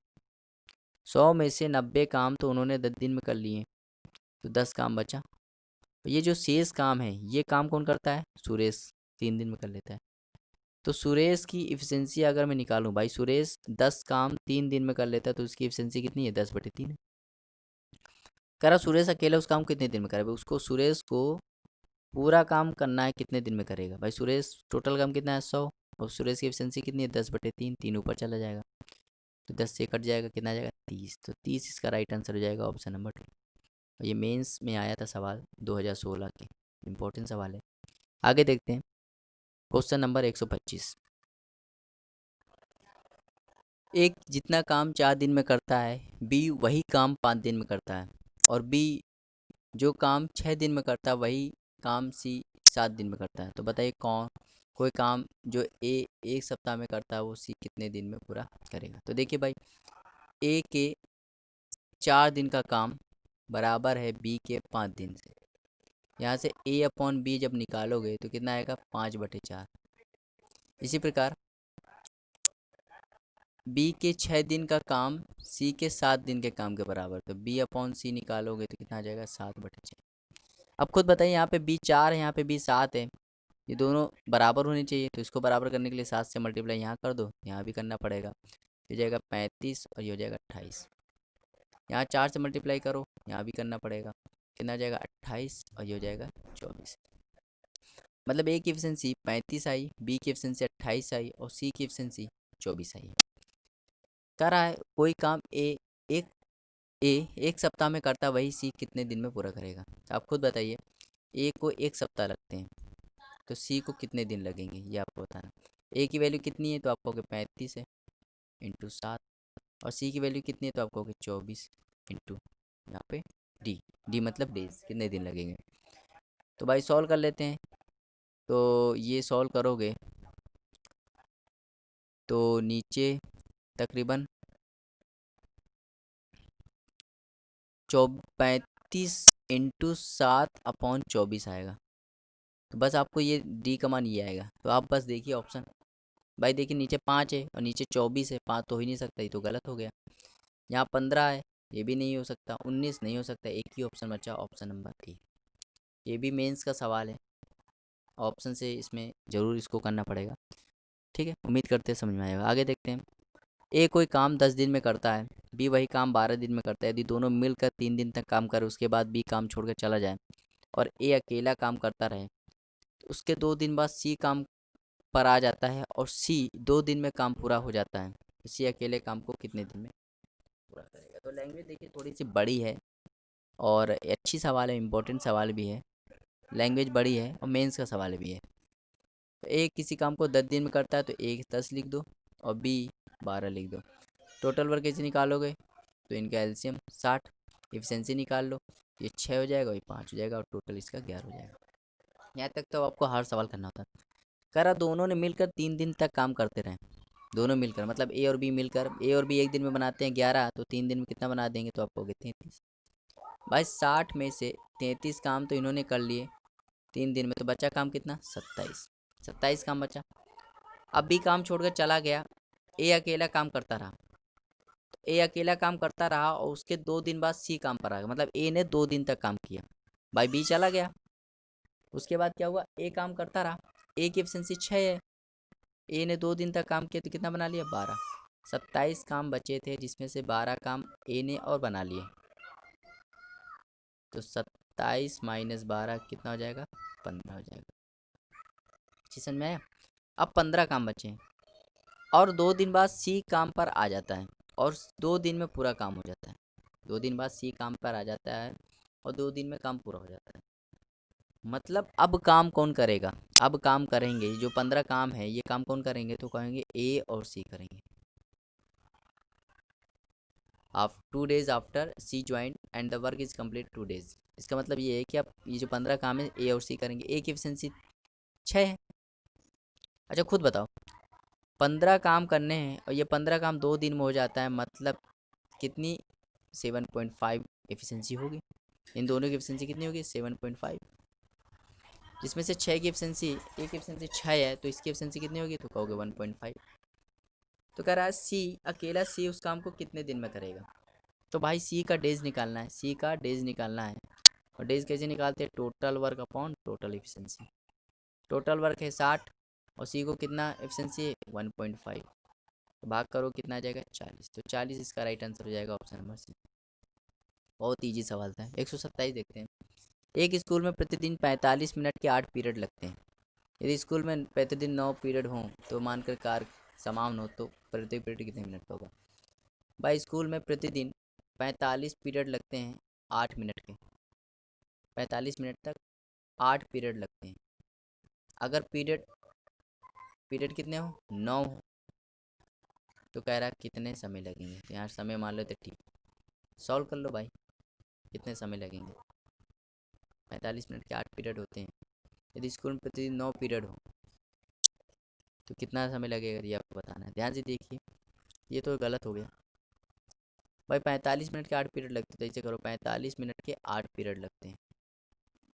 100 में से 90 काम तो उन्होंने 10 दिन में कर लिए, तो 10 काम बचा। तो ये जो शेष काम है, ये काम कौन करता है, सुरेश 3 दिन में कर लेता है। तो सुरेश की इफिशियंसी अगर मैं निकालूं, भाई सुरेश 10 काम 3 दिन में कर लेता है, तो उसकी इफिशियंसी कितनी है 10/3 है। कह रहा सुरेश अकेला उस काम को कितने दिन में करेगा, उसको सुरेश को पूरा काम करना है, कितने दिन में करेगा। भाई सुरेश टोटल काम कितना है 100, और सुरेश की एफिशिएंसी कितनी है 10/3, 3 ऊपर चला जाएगा, तो 10 से कट जाएगा, कितना आ जाएगा 30। तो 30 इसका राइट आंसर हो जाएगा ऑप्शन नंबर 2। ये मेंस में आया था सवाल 2016 के, इम्पोर्टेंट सवाल है। आगे देखते हैं क्वेश्चन नंबर 125। एक जितना काम 4 दिन में करता है, बी वही काम 5 दिन में करता है, और बी जो काम 6 दिन में करता है वही काम सी 7 दिन में करता है। तो बताइए कोई काम जो ए 1 सप्ताह में करता है, वो सी कितने दिन में पूरा करेगा। तो देखिए भाई, ए के 4 दिन का काम बराबर है बी के 5 दिन से। यहाँ से A/B जब निकालोगे तो कितना आएगा 5/4। इसी प्रकार बी के 6 दिन का काम सी के 7 दिन के काम के बराबर, तो B/C निकालोगे तो कितना आ जाएगा 7/6। अब खुद बताइए, यहाँ पे बी 4 है, यहाँ पे बी 7 है, ये दोनों बराबर होने चाहिए, तो इसको बराबर करने के लिए 7 से मल्टीप्लाई यहाँ कर दो, यहाँ भी करना पड़ेगा, तो हो जाएगा 35 और ये हो जाएगा 28। यहाँ 4 से मल्टीप्लाई करो, यहाँ भी करना पड़ेगा, कितना हो जाएगा 28 और ये हो जाएगा 24। मतलब ए की एफिशिएंसी 35 आई, बी की एफिशिएंसी 28 आई, और सी की एफिशिएंसी 24 आई। कह रहा है कोई काम एक ए 1 सप्ताह में करता, वही सी कितने दिन में पूरा करेगा। आप खुद बताइए, ए को 1 सप्ताह लगते हैं, तो सी को कितने दिन लगेंगे, ये आपको बताना। ए की वैल्यू कितनी है, तो आप कहोगे 35 है, इंटू 7, और सी की वैल्यू कितनी है, तो आप कहोगे 24 इंटू यहाँ पे डी मतलब डेज, कितने दिन लगेंगे। तो भाई सॉल्व कर लेते हैं। तो ये सॉल्व करोगे तो नीचे तकरीबन 35 × 7/24 आएगा। तो बस आपको ये डी का मान ये आएगा। तो आप बस देखिए ऑप्शन, भाई देखिए नीचे 5 है और नीचे 24 है, 5 तो हो ही नहीं सकता, ये तो गलत हो गया। यहाँ 15 है, ये भी नहीं हो सकता, 19 नहीं हो सकता, एक ही ऑप्शन बचा, ऑप्शन नंबर ए। ये भी मेंस का सवाल है, ऑप्शन से इसमें ज़रूर इसको करना पड़ेगा। ठीक है, उम्मीद करते हैं समझ में आएगा। आगे देखते हैं। ए कोई काम 10 दिन में करता है, बी वही काम 12 दिन में करता है। यदि दोनों मिलकर 3 दिन तक काम करे, उसके बाद बी काम छोड़कर चला जाए और ए अकेला काम करता रहे, तो उसके 2 दिन बाद सी काम पर आ जाता है और सी 2 दिन में काम पूरा हो जाता है, तो सी अकेले काम को कितने दिन में पूरा करेगा। तो लैंग्वेज देखिए थोड़ी सी बड़ी है और अच्छी सवाल है, इम्पोर्टेंट सवाल भी है। लैंग्वेज बड़ी है और मेंस का सवाल भी है। तो ए किसी काम को 10 दिन में करता है, तो ए 10 लिख दो और बी 12 लिख दो। टोटल वर्क कैसे निकालोगे, तो इनका एलसीएम 60, एफिशिएंसी निकाल लो, ये 6 हो जाएगा, ये 5 हो जाएगा और टोटल इसका 11 हो जाएगा। यहाँ तक तो आपको हर सवाल करना होता है। करा दोनों ने मिलकर 3 दिन तक काम करते रहे, दोनों मिलकर मतलब ए और बी मिलकर, ए और बी एक दिन में बनाते हैं 11, तो 3 दिन में कितना बना देंगे, तो आपको हो गए 33। भाई 60 में से 33 काम तो इन्होंने कर लिए 3 दिन में, तो बचा काम कितना, 27 काम बचा। अब बी काम छोड़कर चला गया, ए अकेला काम करता रहा, तो ए अकेला काम करता रहा और उसके 2 दिन बाद सी काम पर आ गया, मतलब ए ने 2 दिन तक काम किया, भाई बी चला गया। उसके बाद क्या हुआ, ए काम करता रहा, ए की एफिशिएंसी 6 है, ए ने 2 दिन तक काम किया तो कितना बना लिया, 12। 27 काम बचे थे जिसमें से 12 काम ए ने और बना लिए, तो 27 - 12 कितना हो जाएगा, 15 हो जाएगा। समझ में आया। अब 15 काम बचे हैं और 2 दिन बाद सी काम पर आ जाता है और 2 दिन में पूरा काम हो जाता है। 2 दिन बाद सी काम पर आ जाता है और 2 दिन में काम पूरा हो जाता है। मतलब अब काम कौन करेगा, अब काम करेंगे जो 15 काम है, ये काम कौन करेंगे, तो कहेंगे ए और सी करेंगे। आप 2 days after C join and the work is complete 2 days। इसका मतलब ये है कि आप ये जो 15 काम है ए और सी करेंगे। ए की एफिशिएंसी 6 है। अच्छा खुद बताओ, 15 काम करने हैं और ये 15 काम 2 दिन में हो जाता है, मतलब कितनी, 7.5 एफिशिएंसी होगी। इन दोनों की एफिशिएंसी कितनी होगी, 7.5, जिसमें से 6 की एफिशिएंसी, एक की एफिशिएंसी 6 है, तो इसकी एफिशिएंसी कितनी होगी, तो कहोगे 1.5। तो कह रहा है सी अकेला, सी उस काम को कितने दिन में करेगा। तो भाई सी का डेज निकालना है, सी का डेज निकालना है। और डेज कैसे निकालते हैं, total work upon total efficiency. Total work है 60 और सी को कितना एफिशिएंसी है, 1.5, तो भाग करो कितना आ जाएगा, 40। तो 40 इसका राइट आंसर हो जाएगा, ऑप्शन नंबर सी। बहुत ईजी सवाल था। 127 देखते हैं। एक स्कूल में प्रतिदिन 45 मिनट के 8 पीरियड लगते हैं। यदि स्कूल में प्रतिदिन 9 पीरियड हों तो मानकर कार्य समान हो, तो प्रति पीरियड कितने मिनट का होगा। भाई स्कूल में प्रतिदिन 45 पीरियड लगते हैं 8 मिनट के, 45 मिनट तक 8 पीरियड लगते हैं। अगर पीरियड पीरियड कितने हो, 9 हो, तो कह रहा है कितने समय लगेंगे। तो यहाँ समय मान लो, तो ठीक, सॉल्व कर लो भाई, कितने समय लगेंगे। 45 मिनट के 8 पीरियड होते हैं, यदि स्कूल में प्रतिदिन 9 पीरियड हो तो कितना समय लगेगा, ये आपको बताना है। ध्यान से देखिए, ये तो गलत हो गया भाई। 45 मिनट के 8 पीरियड लगते, तो ऐसे करो 45 मिनट के 8 पीरियड लगते हैं।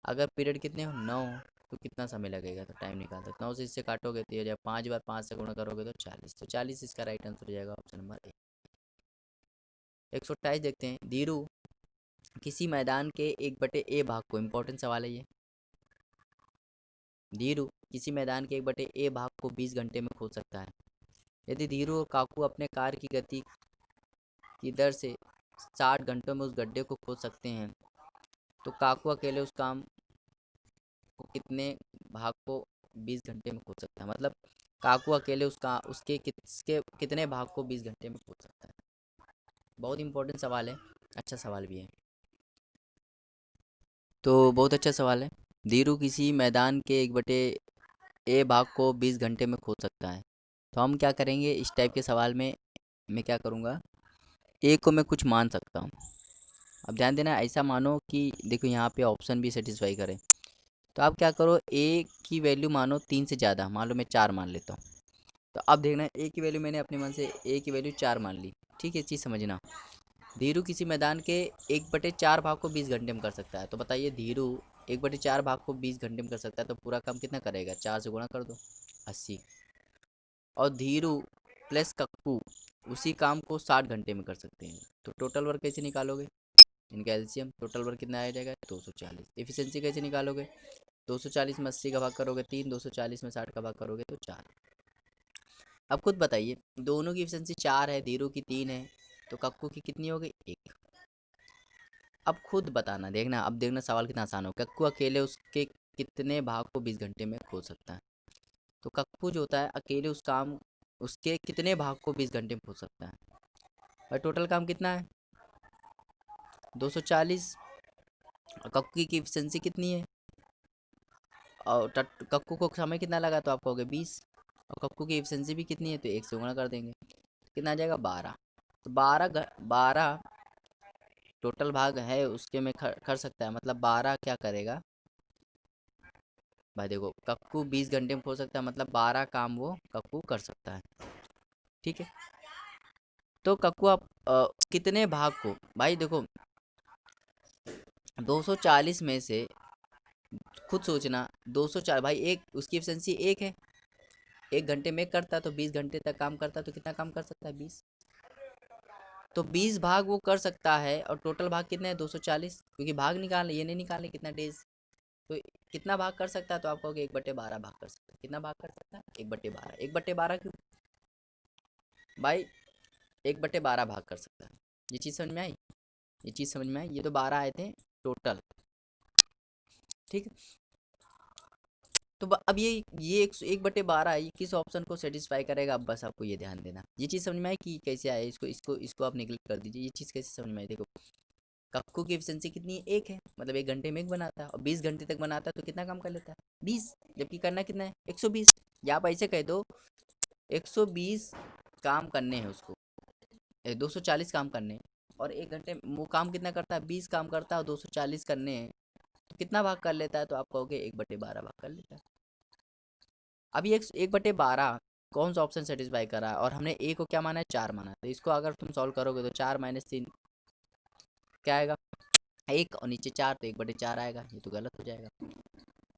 अगर पीरियड कितने हो, 9 हो, तो कितना समय लगेगा, तो टाइम निकाल दो। 9 से इससे काटोगे तो ये हो जाएगा, 5 बार 5 से गुणा करोगे तो 40। तो 40 इसका राइट आंसर हो जाएगा, ऑप्शन नंबर ए। 128 देखते हैं। धीरू किसी मैदान के 1/a भाग को, इंपॉर्टेंट सवाल है ये। धीरू किसी मैदान के 1/a भाग को 20 घंटे में खोद सकता है। यदि धीरू और काकू अपने कार की गति की दर से 60 घंटों में उस गड्ढे को खोद सकते हैं, तो काकू अकेले उस काम को कितने भाग को 20 घंटे में खोद सकता है। मतलब काकू अकेले उसके कितने भाग को 20 घंटे में खोद सकता है। बहुत इंपॉर्टेंट सवाल है, अच्छा सवाल भी है। तो बहुत अच्छा सवाल है। धीरू किसी मैदान के 1/a भाग को 20 घंटे में खोद सकता है। तो हम क्या करेंगे, इस टाइप के सवाल में मैं क्या करूँगा, ए को मैं कुछ मान सकता हूँ। अब ध्यान देना, ऐसा मानो कि देखो यहाँ पे ऑप्शन भी सेटिस्फाई करे, तो आप क्या करो, ए की वैल्यू मानो 3 से ज़्यादा, मान लो मैं 4 मान लेता हूँ। तो अब देखना, ए की वैल्यू मैंने अपने मन से ए की वैल्यू 4 मान ली। ठीक है, चीज़ समझना। धीरू किसी मैदान के 1/4 भाग को 20 घंटे में कर सकता है। तो बताइए, धीरू 1/4 भाग को 20 घंटे में कर सकता है, तो पूरा काम कितना करेगा? 4 से गुणा कर दो, 80। और धीरू प्लस कक्कू उसी काम को 60 घंटे में कर सकते हैं। तो टोटल वर्क कैसे निकालोगे? इनका एलसीएम, टोटल वर्क कितना आ जाएगा? 240। एफिशिएंसी कैसे निकालोगे? 240 में 80 का भाग करोगे 3, 240 में 60 का भाग करोगे तो 4। अब खुद बताइए, दोनों की एफिशिएंसी 4 है, धीरू की 3 है, तो कक्कू की कितनी हो गई? 1। अब खुद बताना, देखना, अब देखना सवाल कितना आसान हो। कक्कू अकेले उसके कितने भाग को 20 घंटे में खोल सकता है? तो कक्कू जो होता है अकेले उसके कितने भाग को 20 घंटे में खोल सकता है? और टोटल काम कितना है? 240। और कक्कू की एफिशिएंसी कितनी है? और कक्कू को समय कितना लगा? तो आप कहोगे 20। और कक्कू की एफिशिएंसी भी कितनी है? तो 1 से गुणा कर देंगे, कितना आ जाएगा? 12। तो 12 टोटल भाग है उसके में कर सकता है, मतलब 12 क्या करेगा भाई? देखो, कक्कू 20 घंटे में खोल सकता है, मतलब 12 काम वो कक्कू कर सकता है। ठीक है, तो कक्कू आप कितने भाग को, भाई देखो 240 में से खुद सोचना, 204 भाई, एक उसकी एफिशिएंसी 1 है, 1 घंटे में करता, तो 20 घंटे तक काम करता, तो कितना काम कर सकता है? 20। तो 20 भाग वो कर सकता है, और टोटल भाग कितने हैं? 240, क्योंकि भाग निकालने, ये नहीं निकालने कितना डेज। तो कितना भाग कर सकता है? तो आप कहोगे 1/12 भाग कर सकता है। कितना भाग कर सकता है? 1/12। 1/12 क्यों भाई? 1/12 भाग कर सकता है। ये चीज़ समझ में आई? ये चीज़ समझ में आई? ये तो 12 आए थे टोटल। ठीक है, तो अब ये 1/12 ये किस ऑप्शन को सेटिस्फाई करेगा? अब बस आपको ये ध्यान देना। ये चीज़ समझ में आई कि कैसे आए? इसको आप निगलेक्ट कर दीजिए। ये चीज़ कैसे समझ में आई? देखो, कक्कू की एफिशिएंसी कितनी है? 1 है, मतलब 1 घंटे में 1 बनाता है, और 20 घंटे तक बनाता है, तो कितना काम कर लेता है? 20। जबकि करना कितना है? 120। या आप ऐसे कह दो, 120 काम करने हैं उसको, 240 काम करने हैं, और 1 घंटे में वो काम कितना करता है? 20 काम करता है, और 240 करने हैं, तो कितना भाग कर लेता है? तो आप कहोगे 1/12 भाग कर लेता है। अभी 1/12 कौन सा ऑप्शन सेटिस्फाई कर रहा है? और हमने ए को क्या माना है? 4 माना है। तो इसको अगर तुम सॉल्व करोगे तो 4 - 3 क्या आएगा? 1, और नीचे 4, तो 1/4 आएगा। ये तो गलत हो जाएगा।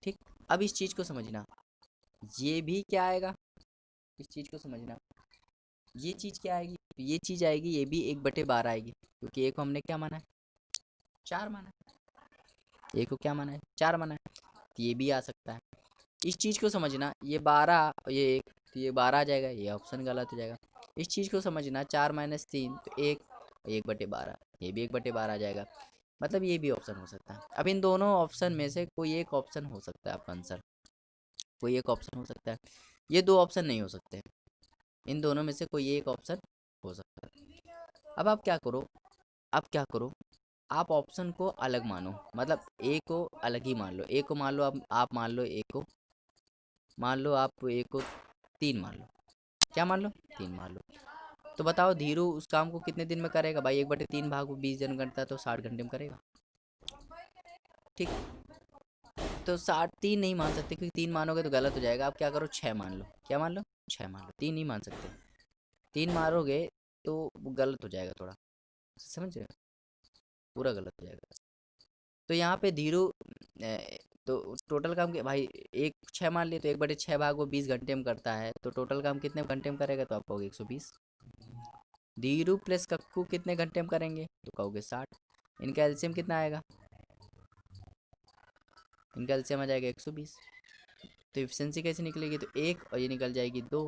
ठीक, अब इस चीज़ को समझना, ये भी क्या आएगा? इस चीज़ को समझना, ये चीज़ क्या आएगी? तो ये चीज़ आएगी, ये भी 1/12 आएगी, क्योंकि ए को हमने क्या माना है? 4 माना है। ए को क्या माना है? 4 माना है, तो ये भी आ सकता है। इस चीज़ को समझना, ये 12 ये 1, तो ये 12 आ जाएगा, ये ऑप्शन गलत हो जाएगा। इस चीज़ को समझना, 4 - 3 तो 1, 1/12, ये भी 1/12 आ जाएगा, मतलब ये भी ऑप्शन हो सकता है। अब इन दोनों ऑप्शन में से कोई एक ऑप्शन हो सकता है आपका आंसर, कोई एक ऑप्शन हो सकता है। ये 2 ऑप्शन नहीं हो सकते, इन दोनों में से कोई एक ऑप्शन हो सकता है। अब आप क्या करो, आप ऑप्शन को अलग मानो, मतलब ए को अलग ही मान लो। ए को मान लो, आप मान लो ए को, मान लो आप ए को 3 मान लो। क्या मान लो? 3 मान लो। तो बताओ, धीरू उस काम को कितने दिन में करेगा? भाई 1/3 भाग 20 दिन करता है, तो 60 घंटे में करेगा। ठीक, तो 60 3 नहीं मान सकते, क्योंकि 3 मानोगे तो गलत हो जाएगा। आप क्या करो, 6 मान लो। क्या मान लो? 6 मान लो, 3 नहीं मान सकते। 3 मारोगे तो वो गलत हो जाएगा थोड़ा, समझ रहे हो? पूरा गलत हो जाएगा। तो यहाँ पे धीरू तो टोटल काम के भाई, एक 6 मान लिए, तो 1/6 भाग वो 20 घंटे में करता है, तो टोटल काम कितने घंटे में करेगा? तो आप कहोगे 120। धीरू प्लस कक्कू कितने घंटे में करेंगे? तो कहोगे 60। इनका एलसीएम कितना आएगा? इनका एलसीएम आ जाएगा 120। तो एफिशिएंसी कैसे निकलेगी? तो 1, और ये निकल जाएगी 2,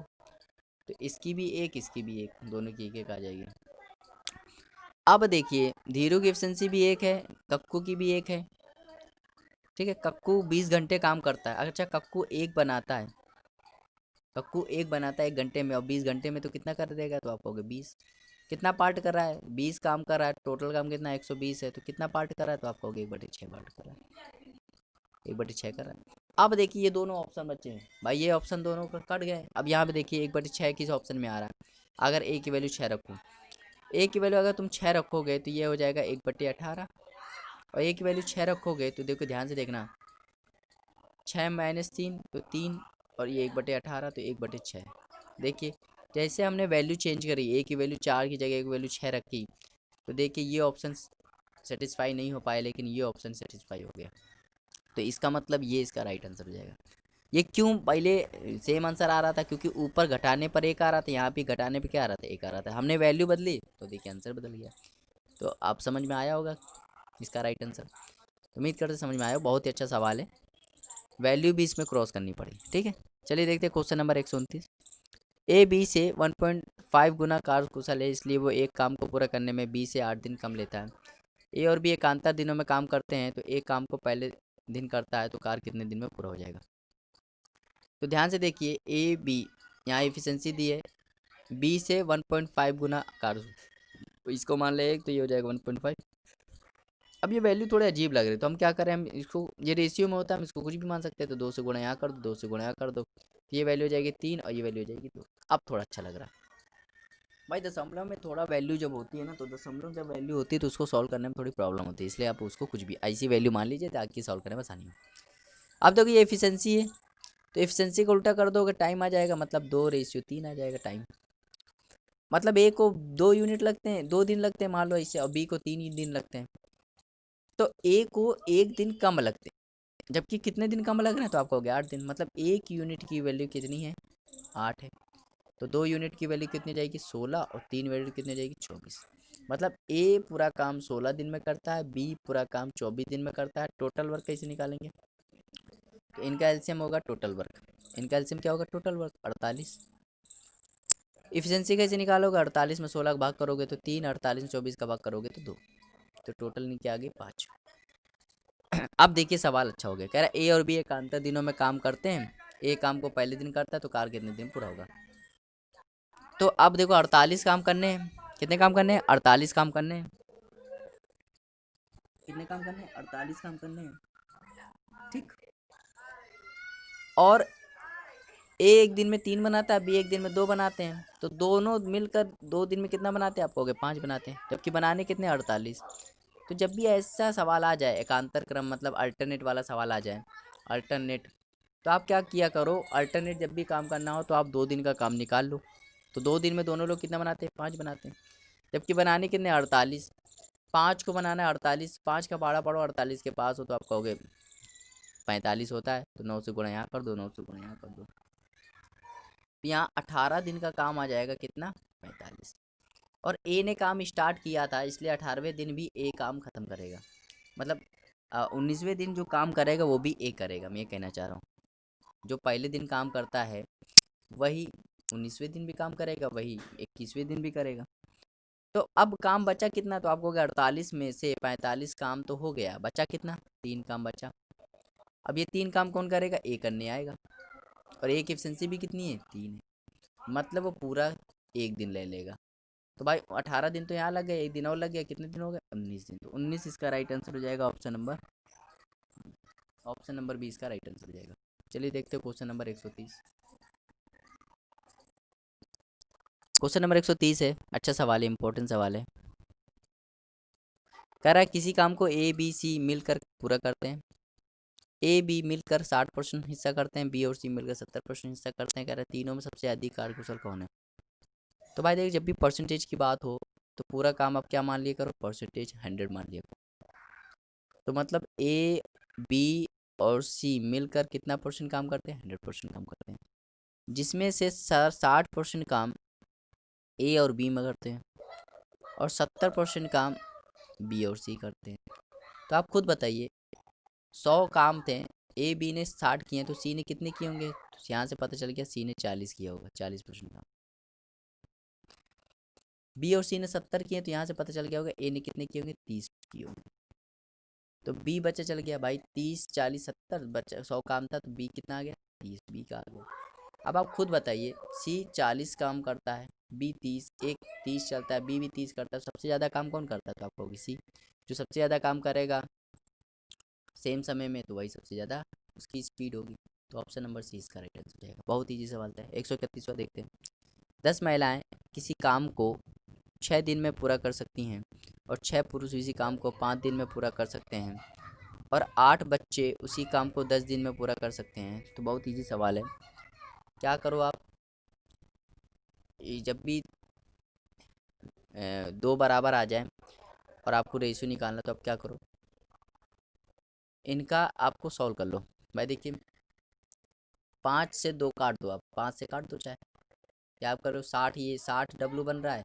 तो इसकी भी 1, इसकी भी 1, दोनों की 1 1 आ जाएगी। अब देखिए, धीरू की एफिशिएंसी भी 1 है, कक्कू की भी 1 है। ठीक है, कक्कू 20 घंटे काम करता है। अच्छा, कक्कू 1 बनाता है, कक्कू 1 बनाता है 1 घंटे में, और 20 घंटे में तो कितना कर देगा? तो आप कहोगे 20। कितना पार्ट कर रहा है? 20 काम कर रहा है, टोटल काम कितना? 120 है, तो कितना पार्ट कर रहा है? तो आप कहोगे 1/6 पार्ट कर रहा है, 1/6 कर रहा है। अब देखिए, ये दोनों ऑप्शन बचे हैं भाई, ये ऑप्शन दोनों का कट गए। अब यहाँ पे देखिए 1/6 किस ऑप्शन में आ रहा है? अगर ए की वैल्यू 6 रखूँ, ए की वैल्यू अगर तुम 6 रखोगे तो ये हो जाएगा 1/18, और ए की वैल्यू 6 रखोगे तो देखो, ध्यान से देखना, 6 - 3 तो 3, और ये 1/18 तो 1/6। देखिए जैसे हमने वैल्यू चेंज करी, ए की वैल्यू 4 की जगह एक वैल्यू 6 रखी, तो देखिए ये ऑप्शन सेटिस्फाई नहीं हो पाया, लेकिन ये ऑप्शन सेटिस्फाई हो गया। तो इसका मतलब ये इसका राइट आंसर हो जाएगा। ये क्यों पहले सेम आंसर आ रहा था, क्योंकि ऊपर घटाने पर एक आ रहा था, यहाँ पे घटाने पे क्या आ रहा था, एक आ रहा था। हमने वैल्यू बदली तो देखिए आंसर बदल गया। तो आप समझ में आया होगा इसका राइट आंसर। उम्मीद करते समझ में आया, बहुत ही अच्छा सवाल है, वैल्यू भी इसमें क्रॉस करनी पड़ी। ठीक है, चलिए देखते हैं क्वेश्चन नंबर 129। ए बी से 1.5 गुना कार्य कुशल है, इसलिए वो एक काम को पूरा करने में बी से 8 दिन कम लेता है। ए और बी एकांतर दिनों में काम करते हैं, तो एक काम को पहले दिन करता है तो कार्य कितने दिन में पूरा हो जाएगा। तो ध्यान से देखिए, ए बी यहाँ एफिशिएंसी दी है, बी से 1.5 गुना कार्य, तो इसको मान ले एक, तो ये हो जाएगा 1.5। अब ये वैल्यू थोड़े अजीब लग रही है, तो हम क्या करें, हम इसको, ये रेशियो में होता है, हम इसको कुछ भी मान सकते हैं। तो 2 से गुणा यहाँ कर दो, 2 से गुणा यहाँ कर दो, तो ये वैल्यू हो जाएगी 3 और ये वैल्यू हो जाएगी 2। अब थोड़ा अच्छा लग रहा है भाई। दशमलव में थोड़ा वैल्यू जब होती है ना, तो दशमलव जब वैल्यू होती है तो उसको सॉल्व करने में थोड़ी प्रॉब्लम होती है, इसलिए आप उसको कुछ भी ऐसी वैल्यू मान लीजिए ताकि सॉल्व करने में आसानी हो। अब देखो ये एफिशिएंसी है, तो एफिशिएंसी को उल्टा कर दोगे टाइम आ जाएगा, मतलब 2:3 आ जाएगा टाइम। मतलब ए को 2 यूनिट लगते हैं, 2 दिन लगते हैं मान लो ऐसे, और बी को 3 दिन लगते हैं। तो ए को 1 दिन कम लगते हैं, जबकि कितने दिन कम लग रहे हैं, तो आपको हो गया 8 दिन। मतलब 1 यूनिट की वैल्यू कितनी है, 8 है। तो 2 यूनिट की वैल्यू कितनी जाएगी, 16, और 3 वैल्यू कितनी जाएगी, 24। मतलब ए पूरा काम 16 दिन में करता है, बी पूरा काम 24 दिन में करता है। टोटल वर्क कैसे निकालेंगे, तो इनका एलसीएम होगा टोटल वर्क। इनका एलसीएम क्या होगा, टोटल वर्क 48। इफिशिएंसी कैसे निकालोगे, 48 में 16 का भाग करोगे तो 3, 48 में 24 का भाग करोगे तो 2, तो टोटल नीचे आ गई 5। अब देखिए सवाल अच्छा हो गया, कह रहा है ए और बी एकांतर दिनों में काम करते हैं, ए काम को पहले दिन करता है तो कार्य कितने दिन पूरा होगा। तो अब देखो 48 काम करने हैं, कितने काम करने हैं, 48 काम करने हैं, कितने काम करने हैं, 48 काम करने हैं। ठीक, और ए एक दिन में 3 बनाता है, बी एक दिन में 2 बनाते हैं, तो दोनों मिलकर 2 दिन में कितना बनाते हैं, आप कहोगे 5 बनाते हैं, जबकि बनाने कितने 48। तो जब भी ऐसा सवाल आ जाए एकांतर क्रम, मतलब अल्टरनेट वाला सवाल आ जाए, अल्टरनेट, तो आप क्या किया करो, अल्टरनेट जब भी काम करना हो तो आप 2 दिन का काम निकाल लो। तो 2 दिन में दोनों लोग कितना बनाते हैं, 5 बनाते हैं, जबकि बनाने कितने 48। 5 को बनाना है 48, 5 का बाड़ा पड़ो 48 के पास हो, तो आप कहोगे 45 होता है, तो 9 से गुणा यहाँ कर दो, 9 से गुणा यहाँ कर दो, तो यहाँ 18 दिन का काम आ जाएगा कितना, 45। और ए ने काम स्टार्ट किया था, इसलिए 18वें दिन भी ए काम ख़त्म करेगा। मतलब 19वें दिन जो काम करेगा वो भी ए करेगा, मैं ये कहना चाह रहा हूँ। जो पहले दिन काम करता है वही 19वें दिन भी काम करेगा, वही 21वें दिन भी करेगा। तो अब काम बचा कितना, तो आपको 48 में से 45 काम तो हो गया, बचा कितना, 3 काम बचा। अब ये 3 काम कौन करेगा, ए करने आएगा, और ए की एफिशिएंसी भी कितनी है, 3 है, मतलब वो पूरा 1 दिन ले लेगा। तो भाई 18 दिन तो यहाँ लग गए, 1 दिन और लग गया, कितने दिन हो गए, 19 दिन। तो 19 इसका राइट आंसर हो जाएगा, ऑप्शन नंबर 20 का राइट आंसर हो जाएगा। चलिए देखते हैं क्वेश्चन नंबर 130। क्वेश्चन नंबर 130 है, अच्छा सवाल है, इंपॉर्टेंट सवाल है। कह रहा है किसी काम को ए बी सी मिलकर पूरा करते हैं, ए बी मिलकर 60% हिस्सा करते हैं, बी और सी मिलकर 70% हिस्सा करते हैं। कह रहा है तीनों में सबसे अधिक कार्यकुशल कौन है। तो भाई देखिए जब भी परसेंटेज की बात हो तो पूरा काम आप क्या मान लिया करो, परसेंटेज 100 मान लिया करो। तो मतलब ए बी और सी मिलकर कितना परसेंट काम करते हैं, 100% काम करते हैं, जिसमें से 60% काम ए और बी में करते हैं, और 70% काम बी और सी करते हैं। तो आप खुद बताइए, 100 काम थे, ए बी ने 60 किए तो सी ने कितने किए होंगे, तो यहाँ से पता चल गया सी ने 40 किया होगा, 40% काम। बी और सी ने 70 किए तो यहाँ से पता चल गया होगा ए ने कितने किए होंगे, 30 किए होंगे। तो बी बच्चा चल गया भाई, 30 40 70 बच्चा, 100 काम था तो बी कितना आ गया, 30, बी का आ गया। अब आप खुद बताइए, सी 40 काम करता है, बी 30, एक 30 चलता है, बी भी 30 करता है, सबसे ज़्यादा काम कौन करता है, तो आपको सी, जो सबसे ज़्यादा काम करेगा सेम समय में, तो वही सबसे ज़्यादा उसकी स्पीड होगी। तो ऑप्शन नंबर सी इसका राइट आंसर हो जाएगा। बहुत ईजी सवाल था। 131वां देखते हैं। 10 महिलाएं किसी काम को 6 दिन में पूरा कर सकती हैं, और 6 पुरुष इसी काम को 5 दिन में पूरा कर सकते हैं, और 8 बच्चे उसी काम को 10 दिन में पूरा कर सकते हैं। तो बहुत ईजी सवाल है, क्या करो आप, जब भी दो बराबर आ जाए और आपको रेशियो निकालना, तो आप क्या करो, इनका आपको सॉल्व कर लो। भाई देखिए, 5 से 2 काट दो, आप 5 से काट दो चाहे, या आप करो 60, ये 60 डब्लू बन रहा है,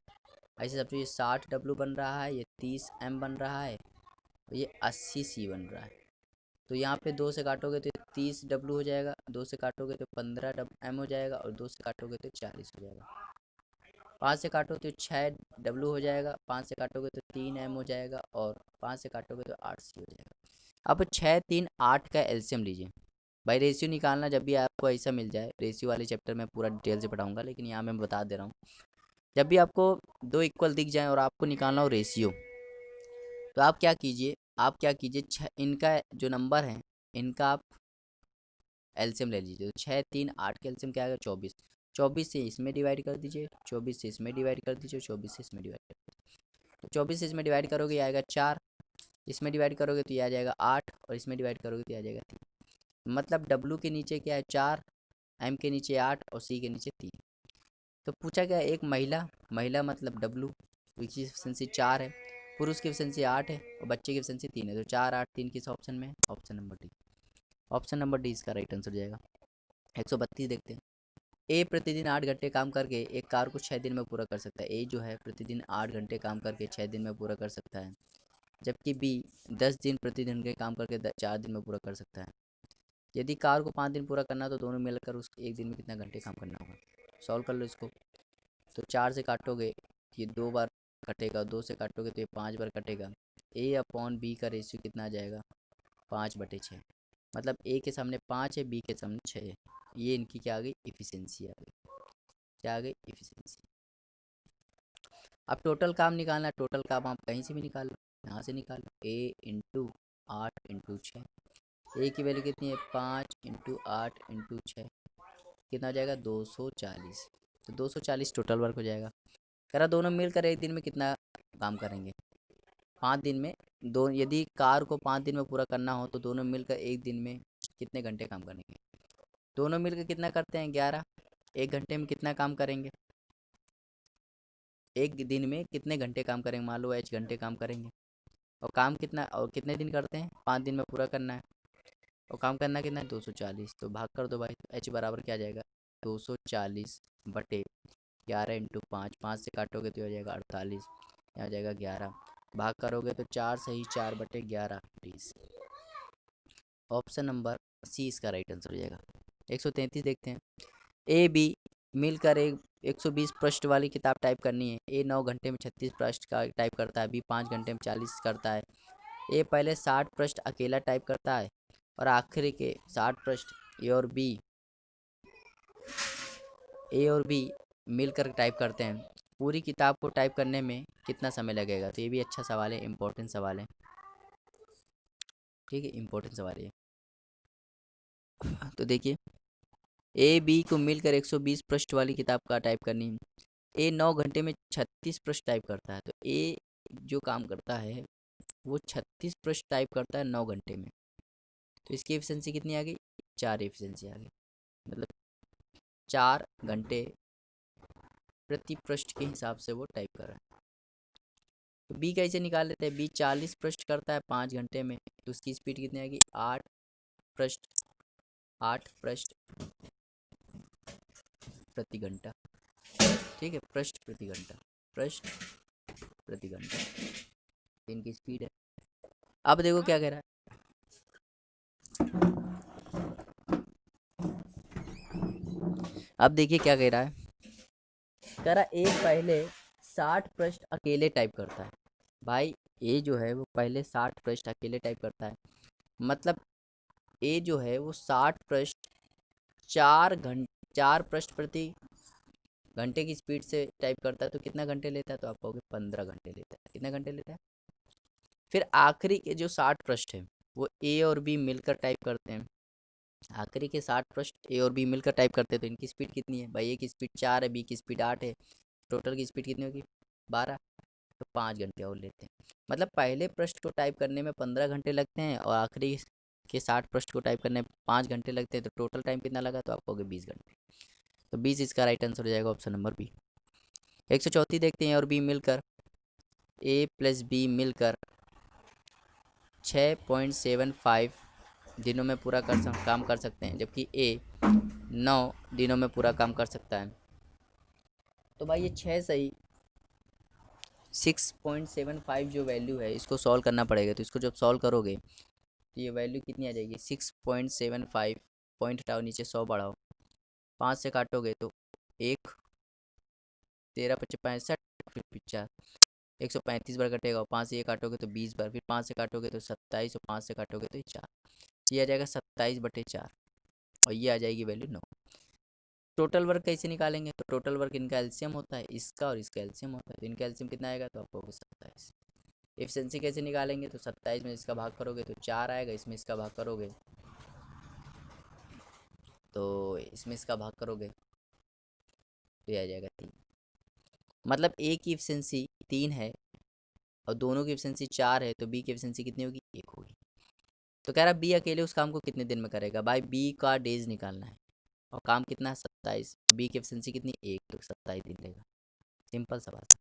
ऐसे सब, ये 60 डब्लू बन रहा है, ये 30 एम बन रहा है, और ये 80 सी बन रहा है। तो यहाँ पे 2 से काटोगे तो 30 डब्लू हो जाएगा, 2 से काटोगे तो 15 एम हो जाएगा, और 2 से काटोगे तो 40 हो जाएगा। 5 से काटो तो 6 डब्लू हो जाएगा, 5 से काटोगे तो 3 एम हो जाएगा, और 5 से काटोगे तो 8 सी हो जाएगा। अब 6 3 8 का एलसीएम लीजिए। भाई रेशियो निकालना जब भी आपको ऐसा मिल जाए, रेशियो वाले चैप्टर में पूरा डिटेल से पढ़ाऊंगा, लेकिन यहाँ मैं बता दे रहा हूँ, जब भी आपको दो इक्वल दिख जाए और आपको निकालना हो रेशियो, तो आप क्या कीजिए, इनका जो नंबर है, इनका आप एलसीएम ले लीजिए। तो 6 3 8 का एलसीएम क्या आएगा, 24। 24 से इसमें डिवाइड कर दीजिए, 24 से इसमें डिवाइड कर दीजिए, 24 से इसमें डिवाइड कर दीजिए। तो 24 से इसमें डिवाइड करोगे, ये आएगा 4, इसमें डिवाइड करोगे तो ये आ जाएगा 8, और इसमें डिवाइड करोगे तो ये आ जाएगा 3। मतलब डब्लू के नीचे क्या है, 4, एम के नीचे 8, और सी के नीचे 3। तो पूछा गया एक महिला मतलब डब्लू, की एफिशिएंसी 4 है, पुरुष की एफिशिएंसी 8 है, और बच्चे की एफिशिएंसी 3 है। तो 4 8 3 किस ऑप्शन में है, option number D. Option number D इसका राइट आंसर हो जाएगा। 132 देखते हैं। ए प्रतिदिन 8 घंटे काम करके एक कार को 6 दिन में पूरा कर सकता है। ए जो है प्रतिदिन 8 घंटे काम करके 6 दिन में पूरा कर सकता है, जबकि बी 10 दिन प्रतिदिन के काम करके 4 दिन में पूरा कर सकता है। यदि कार को 5 दिन पूरा करना, तो दोनों मिलकर उसको एक दिन में कितना घंटे काम करना होगा। सॉल्व कर लो इसको। तो 4 से काटोगे तो ये 2 बार कटेगा, 2 से काटोगे तो ये 5 बार कटेगा। ए अपॉन बी का रेशियो कितना आ जाएगा, 5/6। मतलब ए के सामने 5 है, बी के सामने 6 है। ये इनकी क्या आ गई, इफिशियंसी आ गई। क्या आ गई, इफिशियंसी। अब टोटल काम निकालना है। टोटल काम आप कहीं से भी निकाल लो, यहाँ से निकाल लो। ए इंटू 8 इंटू 6, ए की वैल्यू कितनी है, 5 इंटू 8 इंटू 6, कितना हो जाएगा, 240। तो 240 टोटल वर्क हो जाएगा। करा दोनों मिलकर एक दिन में कितना काम करेंगे, 5 दिन में। दो, यदि कार को 5 दिन में पूरा करना हो, तो दोनों मिलकर एक दिन में कितने घंटे काम करेंगे। दोनों मिलकर कितना करते हैं, 11। एक घंटे में कितना काम करेंगे, एक दिन में कितने घंटे काम करेंगे, मान लो एच घंटे काम करेंगे। और काम कितना, और कितने दिन करते हैं, 5 दिन में पूरा करना है, और काम करना कितना है, 240। तो भाग कर दो भाई, एच बराबर क्या आ जाएगा, 240/11 इंटू 5, 5 से काटोगे तो हो जाएगा 48, यहाँ आ जाएगा 11। भाग करोगे तो 4 सही 4/11 20। ऑप्शन नंबर सी इसका राइट आंसर हो जाएगा। 133 देखते हैं। ए बी मिलकर एक 120 पृष्ठ वाली किताब टाइप करनी है। ए 9 घंटे में 36 पृष्ठ का टाइप करता है, बी 5 घंटे में 40 करता है। ए पहले 60 पृष्ठ अकेला टाइप करता है, और आखिरी के 60 पृष्ठ ए और बी मिलकर टाइप करते हैं। पूरी किताब को टाइप करने में कितना समय लगेगा। तो ये भी अच्छा सवाल है, इम्पोर्टेंट सवाल है। ठीक है, इम्पोर्टेंट सवाल है। तो देखिए, ए बी को मिलकर 120 पृष्ठ वाली किताब का टाइप करनी है। ए 9 घंटे में 36 पृष्ठ टाइप करता है, तो ए जो काम करता है वो 36 पृष्ठ टाइप करता है 9 घंटे में। तो इसकी एफिशिएंसी कितनी आ गई, 4 एफिशिएंसी आ गई। मतलब 4 घंटे प्रति पृष्ठ के हिसाब से वो टाइप कर रहा है। तो बी कैसे निकाल लेते हैं, बी 40 पृष्ठ करता है 5 घंटे में, तो उसकी स्पीड कितनी आएगी, 8 पृष्ठ प्रति घंटा। ठीक है, पृष्ठ प्रति घंटा, पृष्ठ प्रति घंटा इनकी स्पीड है। अब देखो क्या कह रहा है, अब देखिए क्या कह रहा है, कह रहा ए पहले 60 पृष्ठ अकेले टाइप करता है। भाई ए जो है वो पहले 60 पृष्ठ अकेले टाइप करता है, मतलब ए जो है वो 60 पृष्ठ 4 पृष्ठ प्रति घंटे की स्पीड से टाइप करता है। तो कितना घंटे लेता है, तो आप कहोगे 15 घंटे लेता है। कितना घंटे लेता है। फिर आखिरी के जो 60 पृष्ठ है वो ए और बी मिलकर टाइप करते हैं। आखिरी के 60 पृष्ठ ए और बी मिलकर टाइप करते हैं, तो इनकी स्पीड कितनी है, भाई ए की स्पीड 4 है, बी की स्पीड 8 है, टोटल की स्पीड कितनी होगी, 12। तो 5 घंटे और लेते हैं। मतलब पहले पृष्ठ को टाइप करने में 15 घंटे लगते हैं, और आखिरी के 60 पृष्ठ को टाइप करने में 5 घंटे लगते हैं। तो टोटल टाइम कितना लगा, तो आप कहोगे 20 घंटे। तो 20 इसका राइट आंसर हो जाएगा, ऑप्शन नंबर बी। 134 देखते हैं, ए और बी मिलकर, ए प्लस बी मिलकर 6.75 दिनों में पूरा काम कर सकते हैं, जबकि ए 9 दिनों में पूरा काम कर सकता है। तो भाई ये 6 सही 6.75 जो वैल्यू है इसको सॉल्व करना पड़ेगा। तो इसको जब सॉल्व करोगे तो ये वैल्यू कितनी आ जाएगी 6.75, पॉइंट हटाओ नीचे 100 बढ़ाओ, 5 से काटोगे तो 1, 13 पच्चे 65, फिर 135 बार कटेगा, और 5 से ये काटोगे तो 20 बार, फिर 5 से काटोगे तो 27, और 5 से काटोगे तो 4, ये आ जाएगा 27/4, और ये आ जाएगी वैल्यू 9। टोटल वर्क कैसे निकालेंगे? तो टोटल वर्क इनका एलसीएम होता है, इसका और इसका एलसीएम होता है, तो इनका एलसीएम कितना आएगा? तो आपको 27। एफिशिएंसी कैसे निकालेंगे? तो 27 में इसका भाग करोगे तो 4 आएगा, इसमें इसका भाग करोगे तो इसमें इसका भाग करोगे तो ये आ जाएगा 3। मतलब ए की एफिशिएंसी 3 है और दोनों की एफिशिएंसी 4 है, तो बी की एफिशिएंसी कितनी होगी? 1 होगी। तो कह रहा बी अकेले उस काम को कितने दिन में करेगा? भाई बी का डेज निकालना है और काम कितना है? 27, बी की एफिशिएंसी कितनी? 1, तो 27 दिन लेगा। सिंपल सा बात है।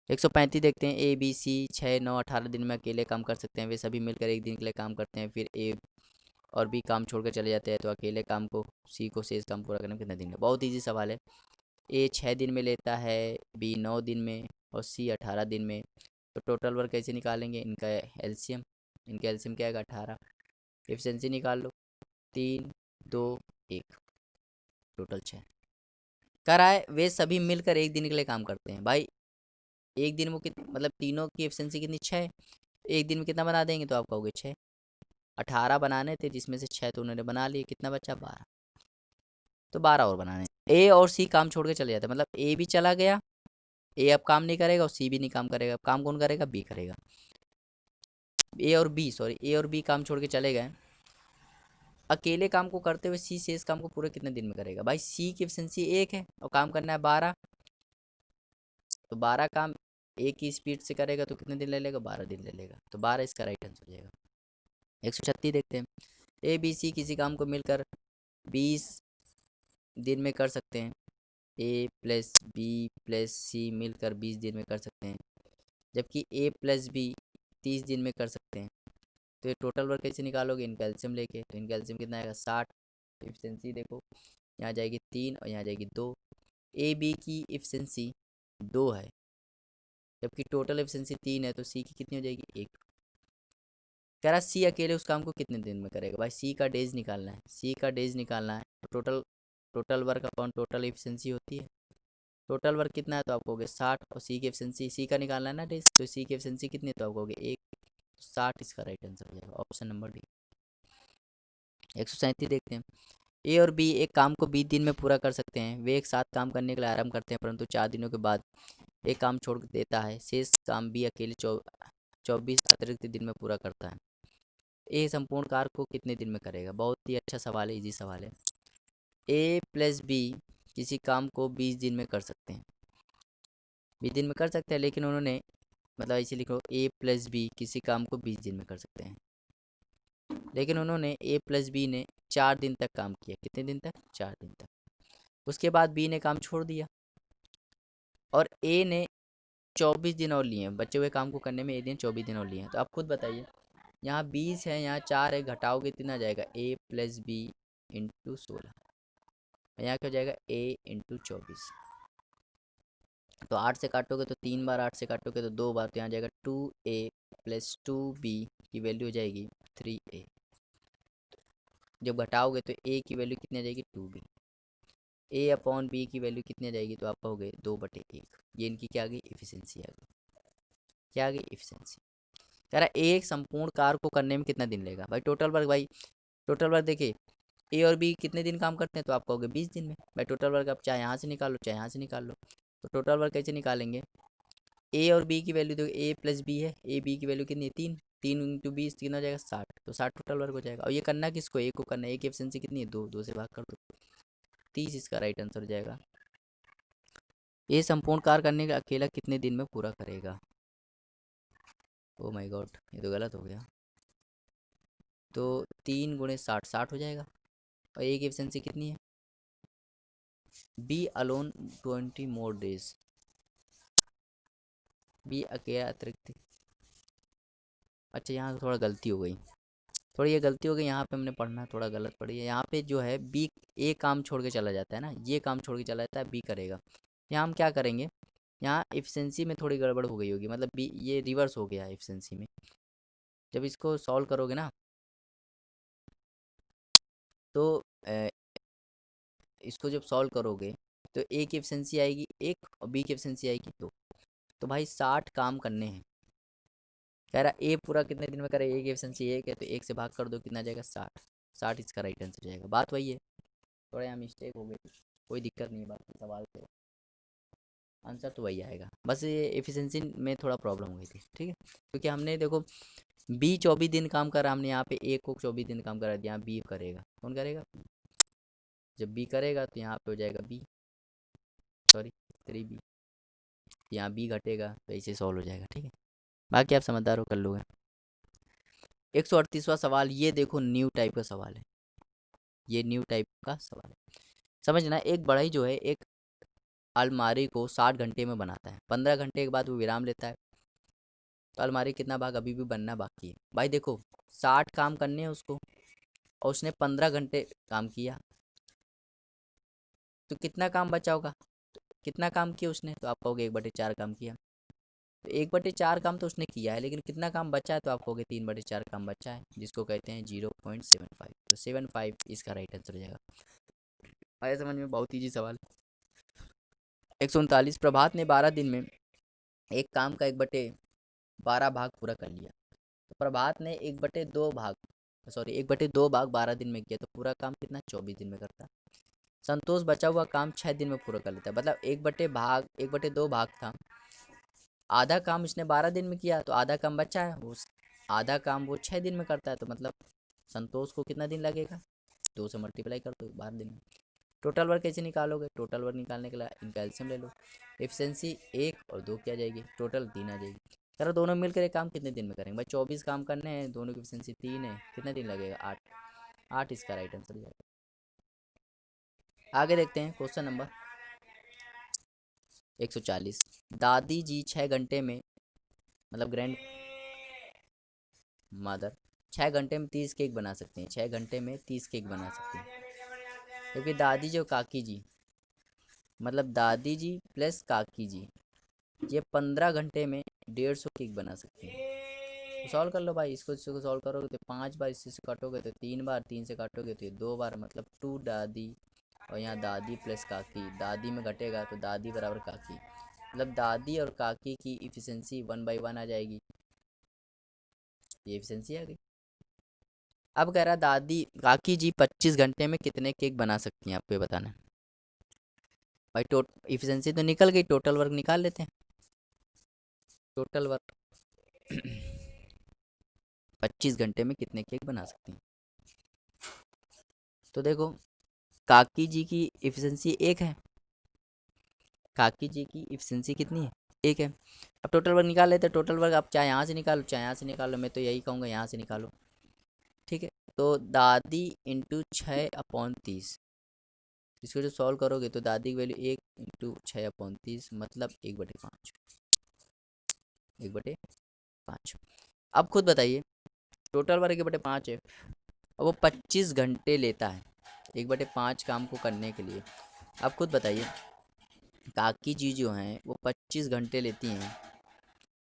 135 देखते हैं, ए बी सी 6, 9, 18 दिन में अकेले काम कर सकते हैं, वे सभी मिलकर एक दिन के लिए काम करते हैं, फिर ए और बी काम छोड़कर चले जाते हैं, तो अकेले काम को सी को शेष काम पूरा करने में कितना दिन लगेगा? बहुत ईजी सवाल है। ए 6 दिन में लेता है, बी 9 दिन में, और सी 18 दिन में। तो टोटल वर्क कैसे निकालेंगे? इनका एलसीएम, इनका एलसीएम क्या आएगा? 18। एफिशिएंसी निकाल लो, 3, 2, 1, टोटल 6। कह रहा है वे सभी मिलकर एक दिन के लिए काम करते हैं। भाई एक दिन में मतलब तीनों की एफिशिएंसी कितनी? 6। एक दिन में कितना बना देंगे? तो आप कहोगे 6। 18 बनाने थे जिसमें से 6 तो उन्होंने बना लिए, कितना बचा? 12। तो 12 और बनाने। ए और सी काम छोड़ के चले जाते हैं, मतलब ए भी चला गया, ए अब काम नहीं करेगा और सी भी नहीं काम करेगा। अब काम कौन करेगा? बी करेगा। ए और बी काम छोड़ के चले गए, अकेले काम को करते हुए सी शेष काम को पूरे कितने दिन में करेगा? भाई सी की एफिशिएंसी 1 है और काम करना है 12, तो 12 काम एक की स्पीड से करेगा तो कितने दिन ले लेगा? 12 दिन ले लेगा। तो 12 इसका राइट आंसर हो जाएगा। 136 देखते हैं, ए बी सी किसी काम को मिलकर 20 दिन में कर सकते हैं, ए प्लस बी प्लस सी मिलकर 20 दिन में कर सकते हैं, जबकि ए प्लस बी 30 दिन में कर सकते हैं। तो ये टोटल वर्क कैसे निकालोगे? इनका एलसीएम लेके, तो इनका एलसीएम कितना आएगा? 60। एफिशिएंसी देखो, यहाँ जाएगी 3 और यहाँ जाएगी 2। ए बी की एफिशिएंसी 2 है, जबकि टोटल एफिशिएंसी 3 है, तो सी की कितनी हो जाएगी? 1। कह रहा सी अकेले उस काम को कितने दिन में करेगा? भाई सी का डेज निकालना है, सी का डेज निकालना है, तो total work upon total efficiency होती है। टोटल वर्क कितना है? तो आप कहोगे 60, और सी की एफिशिएंसी, सी का निकालना है ना डेज, तो सी की एफिशिएंसी कितनी है? तो आप कहोगे 1। 60 इसका राइट आंसर हो जाएगा, ऑप्शन नंबर डी। 137 देखते हैं, ए और बी एक काम को 20 दिन में पूरा कर सकते हैं, वे एक साथ काम करने के लिए आराम करते हैं, परंतु 4 दिनों के बाद एक काम छोड़ देता है, शेष काम बी अकेले 24 अतिरिक्त दिन में पूरा करता है। ए संपूर्ण कार्य को कितने दिन में करेगा? बहुत ही अच्छा सवाल है, इजी सवाल है। ए प्लस बी किसी काम को 20 दिन में कर सकते हैं, 20 दिन में कर सकते हैं, लेकिन उन्होंने मतलब ऐसे लिखो, ए प्लस बी किसी काम को 20 दिन में कर सकते हैं, लेकिन उन्होंने ए प्लस बी ने 4 दिन तक काम किया। कितने दिन तक? 4 दिन तक। उसके बाद बी ने काम छोड़ दिया और ए ने 24 दिन और लिए हैं, बचे हुए काम को करने में ए ने 24 दिन और लिए हैं। तो आप खुद बताइए, यहाँ 20 है, यहाँ 4 है, घटाओगे कितना जाएगा? ए प्लस बी इंटू 16, यहाँ क्या हो जाएगा? ए इंटू 24। तो 8 से काटोगे तो 3 बार, 8 से काटोगे तो 2 बार, तो यहाँ जाएगा 2a प्लस 2b की वैल्यू हो जाएगी 3a। जब घटाओगे तो a की वैल्यू कितनी आ जाएगी? 2b। a अपॉन b की वैल्यू कितनी आ जाएगी? तो आप कहोगे 2/1। ये इनकी क्या आ गई? इफिशियंसी आ गई। क्या आ गई? इफिशियंसी। कह रहा है एक संपूर्ण कार्य को करने में कितना दिन लेगा? भाई टोटल वर्क, भाई टोटल वर्क देखिए, ए और बी कितने दिन काम करते हैं? तो आप कहोगे 20 दिन में। भाई टोटल वर्क आप चाहे यहाँ से निकाल लो चाहे यहाँ से निकाल लो। तो टोटल वर्क कैसे निकालेंगे? ए और बी की वैल्यू देखो, ए प्लस बी है, ए बी की वैल्यू कितनी है? 3। 3 इंटू 20 कितना हो जाएगा? 60। तो 60 टोटल वर्क हो जाएगा। और ये करना किसको? ए को करना है। ए की एफिशिएंसी कितनी है? 2। 2 से भाग कर दो, 30 इसका राइट आंसर हो जाएगा। ए संपूर्ण कार्य करने का अकेला कितने दिन में पूरा करेगा? ओ माय गॉड, ये तो गलत हो गया। तो 3 गुणे 60, 60 हो जाएगा। और ए की एफिशिएंसी कितनी है? B alone 20 more days, B अकेला अतिरिक्त। अच्छा यहाँ थोड़ा गलती हो गई, थोड़ी ये गलती हो गई, यहाँ पे हमने पढ़ना थोड़ा गलत पड़ी है। यहाँ पे जो है बी ए काम छोड़ के चला जाता है ना, ये काम छोड़ के चला जाता है, बी करेगा। यहाँ हम क्या करेंगे, यहाँ एफिशिएंसी में थोड़ी गड़बड़ हो गई होगी, मतलब बी ये रिवर्स हो गया है एफिशिएंसी में। जब इसको सॉल्व करोगे ना तो इसको जब सॉल्व करोगे तो ए की एफिशिएंसी आएगी 1 और बी की एफिशिएंसी आएगी 2। तो भाई 60 काम करने हैं, कह रहा ए पूरा कितने दिन में करे, ए की एफिशिएंसी 1 है तो 1 से भाग कर दो, कितना जाएगा 60। 60 इसका राइट आंसर जाएगा। बात वही है, थोड़ा यहाँ मिस्टेक हो गई, कोई दिक्कत नहीं है, बाकी सवाल से आंसर तो वही आएगा, बस ये एफिशिएंसी में थोड़ा प्रॉब्लम हो गई थी, ठीक है। क्योंकि हमने देखो बी 24 दिन काम करा, हमने यहाँ पे ए को 24 दिन काम करा दिया, यहाँ बी करेगा, कौन करेगा, जब बी करेगा तो यहाँ पे हो जाएगा बी, सॉरी 3b, यहाँ बी घटेगा तो ऐसे सॉल्व हो जाएगा, ठीक है। बाकी आप समझदार हो, कर लोगे। 138वां सवाल, ये देखो न्यू टाइप का सवाल है, ये न्यू टाइप का सवाल है। समझना, एक बढ़ई जो है एक अलमारी को 60 घंटे में बनाता है, 15 घंटे के बाद वो विराम लेता है, तो अलमारी कितना भाग अभी भी बनना बाकी है। भाई देखो 60 काम करने हैं उसको और उसने 15 घंटे काम किया, तो कितना काम बचा होगा, कितना काम किया उसने, तो आप कहोगे 1/4 काम किया। तो 1/4 काम तो उसने किया है, लेकिन कितना काम बचा है, तो आप कहोगे 3/4 काम बचा है, जिसको कहते हैं 0.75। तो 75 इसका राइट आंसर हो जाएगा। आया समझ में, बहुत ईजी सवाल। 139, प्रभात ने 12 दिन में एक काम का 1/12 भाग पूरा कर लिया। तो प्रभात ने 1/2 भाग 12 दिन में किया, तो पूरा काम कितना 24 दिन में करता है। संतोष बचा हुआ काम 6 दिन में पूरा कर लेता है, मतलब 1/2 भाग था, आधा काम इसने 12 दिन में किया, तो आधा काम बचा है, उस आधा काम वो 6 दिन में करता है, तो मतलब संतोष को कितना दिन लगेगा, 2 से मल्टीप्लाई कर दो 12 दिन में। टोटल वर्क कैसे निकालोगे, टोटल वर्क निकालने के लिए इनका एलसीएम ले लो, एफिशिएंसी 1 और 2 क्या जाएगी, टोटल 3 आ जाएगी। चलो दोनों मिलकर एक काम कितने दिन में करेंगे भाई, 24 काम करने हैं, दोनों की एफिशिएंसी 3 है, कितना दिन लगेगा 8। 8 इसका राइट आंसर जाएगा। आगे देखते हैं क्वेश्चन नंबर 140, दादी जी 6 घंटे में, मतलब ग्रैंड मदर 6 घंटे में 30 केक बना सकते हैं, 6 घंटे में 30 केक बना सकते हैं, क्योंकि दादी जो काकी जी, मतलब दादी जी प्लस काकी जी, ये 15 घंटे में 150 केक बना सकते हैं। तो सॉल्व कर लो भाई, इसको सॉल्व करोगे तो 5 बार इससे काटोगे तो 3 बार, 3 से काटोगे तो 2 बार, मतलब 2 दादी, और यहाँ दादी प्लस काकी, दादी में घटेगा तो दादी बराबर काकी, मतलब दादी और काकी की इफिशियंसी 1/1 आ जाएगी, ये इफिशियंसी आ गई। अब कह रहा दादी काकी जी 25 घंटे में कितने केक बना सकती हैं, आपको ये बताना है भाई। इफिशियंसी तो निकल गई, टोटल वर्क निकाल लेते हैं। टोटल वर्क 25 घंटे में कितने केक बना सकती हैं, तो देखो काकी जी की इफिशियंसी 1 है, काकी जी की इफिशियंसी कितनी है 1 है। अब टोटल वर्क निकाल लेते हैं, टोटल वर्क आप चाहे यहाँ से निकालो चाहे यहाँ से निकालो, मैं तो यही कहूँगा यहाँ से निकालो, ठीक है। तो दादी इंटू 6/30, इसको जो सॉल्व करोगे तो दादी की वैल्यू 1 इंटू 6/30, मतलब 1/5, 1/5। अब खुद बताइए, टोटल वर्क 1/5 है, अब वो 25 घंटे लेता है 1/5 काम को करने के लिए। अब खुद बताइए, काकी जी जो हैं वो 25 घंटे लेती हैं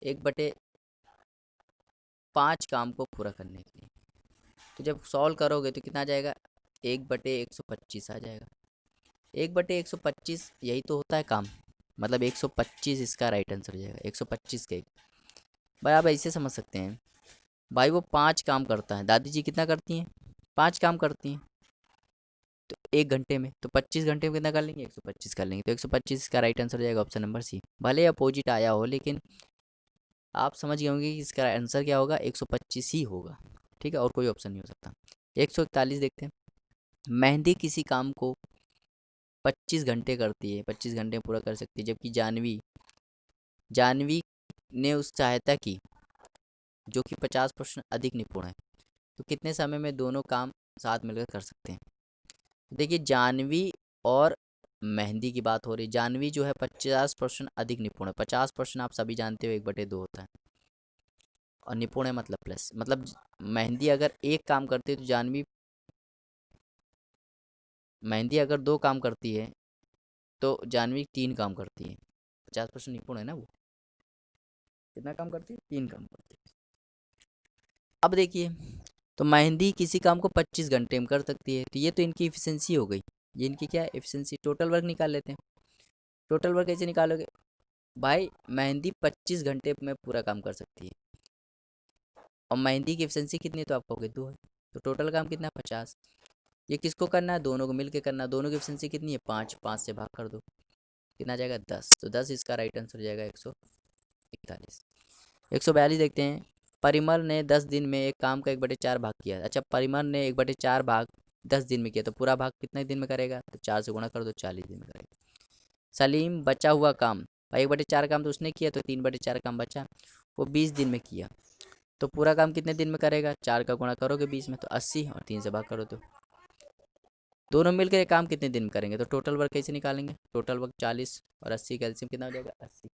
1/5 काम को पूरा करने के लिए, तो जब सॉल्व करोगे तो कितना आ जाएगा, 1/125 आ जाएगा। 1/125 यही तो होता है काम, मतलब 125 इसका राइट आंसर हो जाएगा, 125 के। भाई आप ऐसे समझ सकते हैं, भाई वो 5 काम करता है, दादी जी कितना करती हैं 5 काम करती हैं, तो 1 घंटे में, तो 25 घंटे में कितना कर लेंगे 125 कर लेंगे, तो 125 का राइट आंसर हो जाएगा ऑप्शन नंबर सी। भले अपोजिट आया हो, लेकिन आप समझ गए होंगे कि इसका आंसर क्या होगा, 125 ही होगा, ठीक है, और कोई ऑप्शन नहीं हो सकता। 141 देखते हैं, मेहंदी किसी काम को 25 घंटे करती है, 25 घंटे में पूरा कर सकती है, जबकि जानवी जानवी ने उस सहायता की जो कि 50% अधिक निपुण है, तो कितने समय में दोनों काम साथ मिलकर कर सकते हैं। देखिए जानवी और मेहंदी की बात हो रही, जानवी जो है 50% अधिक निपुण है। 50% आप सभी जानते हो 1/2 होता है, और निपुण है मतलब प्लस, मतलब मेहंदी अगर एक काम करती है तो जानवी, मेहंदी अगर 2 काम करती है तो जानवी 3 काम करती है। 50% निपुण है ना वो, कितना काम करती है? 3 काम करती है। अब देखिए, तो मेहंदी किसी काम को 25 घंटे में कर सकती है, तो ये तो इनकी इफिशियंसी हो गई। ये इनकी क्या है? एफिशिएंसी। टोटल वर्क निकाल लेते हैं। टोटल वर्क कैसे निकालोगे भाई? मेहंदी 25 घंटे में पूरा काम कर सकती है, और मेहंदी की एफिशिएंसी कितनी है तो आप कहोगे 2 है। तो टोटल काम कितना है? 50। ये किसको करना है? दोनों को मिल के करना है। दोनों की एफिशिएंसी कितनी है? 5। 5 से भाग कर दो, कितना आ जाएगा? 10। तो 10 इसका राइट आंसर हो जाएगा 141। 142 देखते हैं। परिमल ने 10 दिन में एक काम का 1/4 भाग किया। अच्छा, परिमल ने 1/4 भाग 10 दिन में किया, तो पूरा भाग कितने दिन में करेगा? तो 4 से गुणा कर दो, 40 दिन में करेगा। सलीम बचा हुआ काम, भाई 1/4 काम तो उसने किया, तो 3/4 काम बचा, वो 20 दिन में किया, तो पूरा काम कितने दिन में करेगा? 4 का गुणा करोगे 20 में तो 80, और 3 से भाग करो तो दोनों मिलकर ये काम कितने दिन में करेंगे? तो टोटल वर्क कैसे निकालेंगे? टोटल वर्क 40 और 80 कैल्शियम कितना हो जाएगा? 80।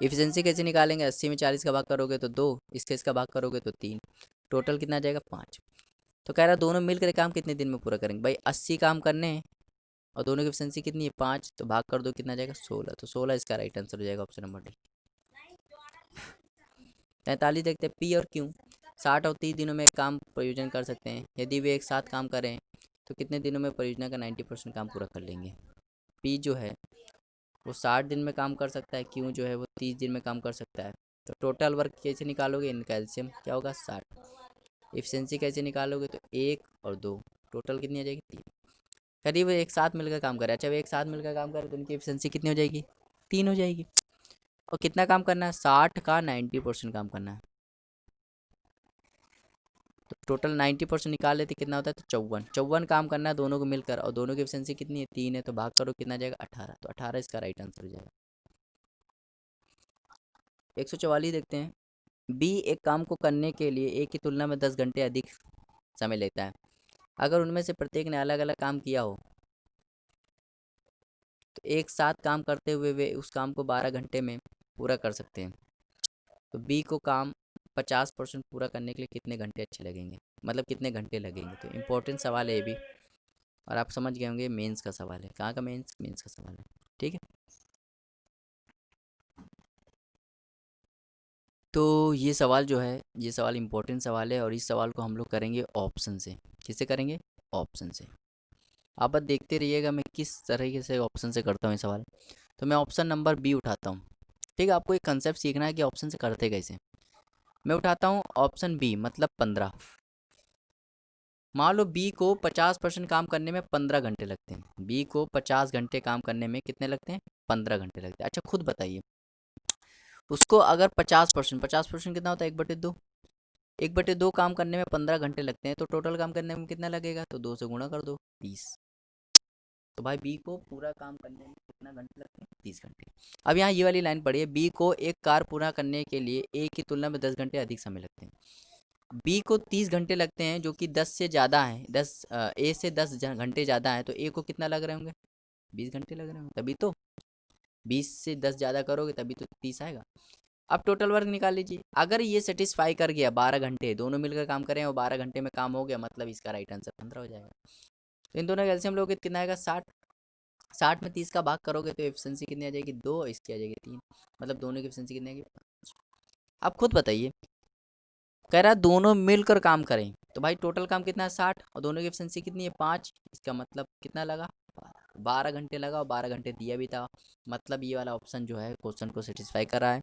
इफिशियंसी कैसे निकालेंगे? 80 में 40 का भाग करोगे तो 2, इसका भाग करोगे तो 3, टोटल कितना आ जाएगा? 5। तो कह रहा दोनों मिलकर काम कितने दिन में पूरा करेंगे? भाई 80 काम करने हैं, और दोनों की एफिशिएंसी कितनी है? 5, तो भाग कर दो, कितना आ जाएगा? 16। तो 16 इसका राइट आंसर हो जाएगा, ऑप्शन नंबर डी। 43 देखते हैं। पी और क्यू 60 और 30 दिनों में काम प्रयोजन कर सकते हैं। यदि वे एक साथ काम करें तो कितने दिनों में परियोजना का 90% काम पूरा कर लेंगे? पी जो है वो 60 दिन में काम कर सकता है, क्यू जो है वो 30 दिन में काम कर सकता है। तो टोटल वर्क कैसे निकालोगे? इनका एलसीएम क्या होगा? 60। एफिशिएंसी कैसे निकालोगे? तो 1 और 2, टोटल कितनी आ जाएगी? 3। करीब एक साथ मिलकर काम करे। अच्छा, वो एक साथ मिलकर काम करे तो उनकी एफिशिएंसी कितनी हो जाएगी? 3 हो जाएगी। और कितना काम करना है? 60 का 90% काम करना है, तो टोटल 90% निकाल लेते कितना होता है? तो 54। 54 काम करना है दोनों को मिलकर, और दोनों की एफिशिएंसी कितनी है? 3 है, तो भाग करो कितना जाएगा? 18। तो 18 इसका राइट आंसर हो जाएगा। 144 देखते हैं। बी एक काम को करने के लिए ए की तुलना में 10 घंटे अधिक समय लेता है। अगर उनमें से प्रत्येक ने अलग अलग काम किया हो तो एक साथ काम करते हुए वे उस काम को 12 घंटे में पूरा कर सकते हैं। तो बी को काम 50% पूरा करने के लिए कितने घंटे अच्छे लगेंगे, मतलब कितने घंटे लगेंगे? तो इम्पोर्टेंट सवाल है ये भी, और आप समझ गए होंगे मेंस का सवाल है। कहाँ का? मेंस, मेंस का सवाल है। ठीक है, तो ये सवाल जो है, ये सवाल इम्पोर्टेंट सवाल है, और इस सवाल को हम लोग करेंगे ऑप्शन से। किससे करेंगे? ऑप्शन से। आप बस देखते रहिएगा मैं किस तरीके से ऑप्शन से करता हूँ ये सवाल। तो मैं ऑप्शन नंबर बी उठाता हूँ। ठीक है, आपको एक कंसेप्ट सीखना है कि ऑप्शन से करते कैसे। मैं उठाता हूँ ऑप्शन बी, मतलब 15। मान लो बी को 50% काम करने में 15 घंटे लगते हैं। बी को 50 घंटे काम करने में कितने लगते हैं? 15 घंटे लगते हैं। अच्छा, खुद बताइए, उसको अगर 50%, 50% कितना होता है? 1/2। 1/2 काम करने में 15 घंटे लगते हैं, तो टोटल काम करने में कितना लगेगा? तो 2 से गुणा कर दो, 30। तो भाई बी को पूरा काम करने में कितना घंटे लगते हैं? 30 घंटे। अब यहाँ ये वाली लाइन पढ़िए। बी को एक कार पूरा करने के लिए ए की तुलना में 10 घंटे अधिक समय लगते हैं। बी को 30 घंटे लगते हैं, जो कि 10 से ज़्यादा है, ए से 10 घंटे ज़्यादा है, तो ए को कितना लग रहे होंगे? 20 घंटे लग रहे होंगे, तभी तो 20 से 10 ज़्यादा करोगे तभी तो 30 आएगा। अब टोटल वर्क निकाल लीजिए। अगर ये सेटिस्फाई कर गया, 12 घंटे दोनों मिलकर काम करें और 12 घंटे में काम हो गया, मतलब इसका राइट आंसर 15 हो जाएगा। तो इन दोनों का एलसीएम लोगे कितना आएगा? 60। 60 में 30 का भाग करोगे तो एफिशिएंसी कितनी आ जाएगी? 2, इसकी आ जाएगी 3, मतलब दोनों की एफिशिएंसी कितनी आएगी? 5। अब खुद बताइए, कह रहा है दोनों मिलकर काम करें, तो भाई टोटल काम कितना है? 60, और दोनों की एफिशिएंसी कितनी है? 5। इसका मतलब कितना लगा? 12 घंटे लगा, और 12 घंटे दिया भी था, मतलब ये वाला ऑप्शन जो है क्वेश्चन को सेटिस्फाई कर रहा है,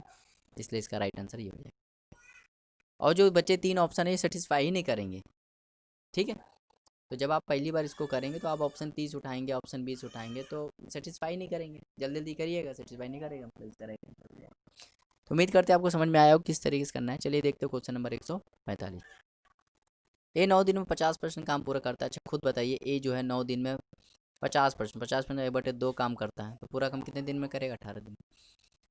इसलिए इसका राइट आंसर ये हो जाएगा। और जो बचे 3 ऑप्शन है ये सेटिस्फाई ही नहीं करेंगे। ठीक है, तो जब आप पहली बार इसको करेंगे तो आप ऑप्शन 30 उठाएंगे, ऑप्शन 20 उठाएंगे, तो सेटिस्फाई नहीं करेंगे। जल्दी जल्दी करिएगा, सेटिस्फाई नहीं करेगा, मतलब इस तरह का। तो उम्मीद करते हैं आपको समझ में आया हो किस तरीके से करना है। चलिए देखते हो क्वेश्चन नंबर 145। ए 9 दिन में 50% काम पूरा करता है। अच्छा, खुद बताइए, ए जो है 9 दिन में 50%, 50% 1/2 काम करता है, तो पूरा काम कितने दिन में करेगा? 18 दिन।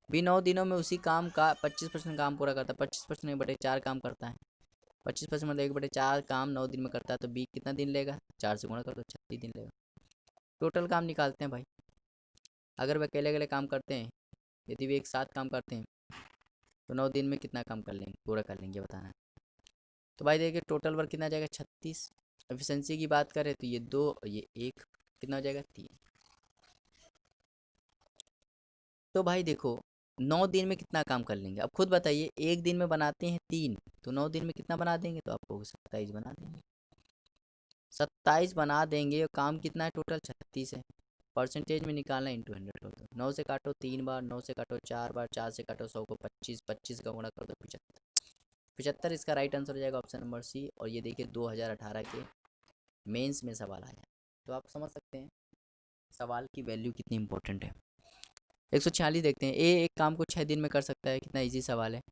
बी 9 दिनों में उसी काम का 25% काम पूरा करता है, 25% 1/4 काम करता है, 25% मतलब 1/4 काम 9 दिन में करता है, तो बी कितना दिन लेगा, 4 से गुणा कर दो, 36 दिन लेगा। टोटल काम निकालते हैं भाई। अगर वे अकेले अकेले काम करते हैं, यदि वे एक साथ काम करते हैं, तो 9 दिन में कितना काम कर लेंगे, पूरा कर लेंगे, बताना है। तो भाई देखिए टोटल वर्क कितना आ जाएगा, 36। एफिशिएंसी की बात करें तो ये 2 और ये 1 कितना हो जाएगा, 3। तो भाई देखो 9 दिन में कितना काम कर लेंगे, अब खुद बताइए। एक दिन में बनाते हैं 3, तो 9 दिन में कितना बना देंगे, तो आपको 27 बना देंगे। 27 बना देंगे और काम कितना है, टोटल 36 है। परसेंटेज में निकालना, इंटू 100 कर दो। 9 से काटो 3 बार, 9 से काटो 4 बार, 4 से काटो 100 को 25, 25 का गुणा कर दो 75। 75 इसका राइट आंसर हो जाएगा, ऑप्शन नंबर सी। और ये देखिए 2018 के मेंस में सवाल आया, तो आप समझ सकते हैं सवाल की वैल्यू कितनी इंपॉर्टेंट है। 146 देखते हैं। ए एक काम को 6 दिन में कर सकता है, कितना इजी सवाल है।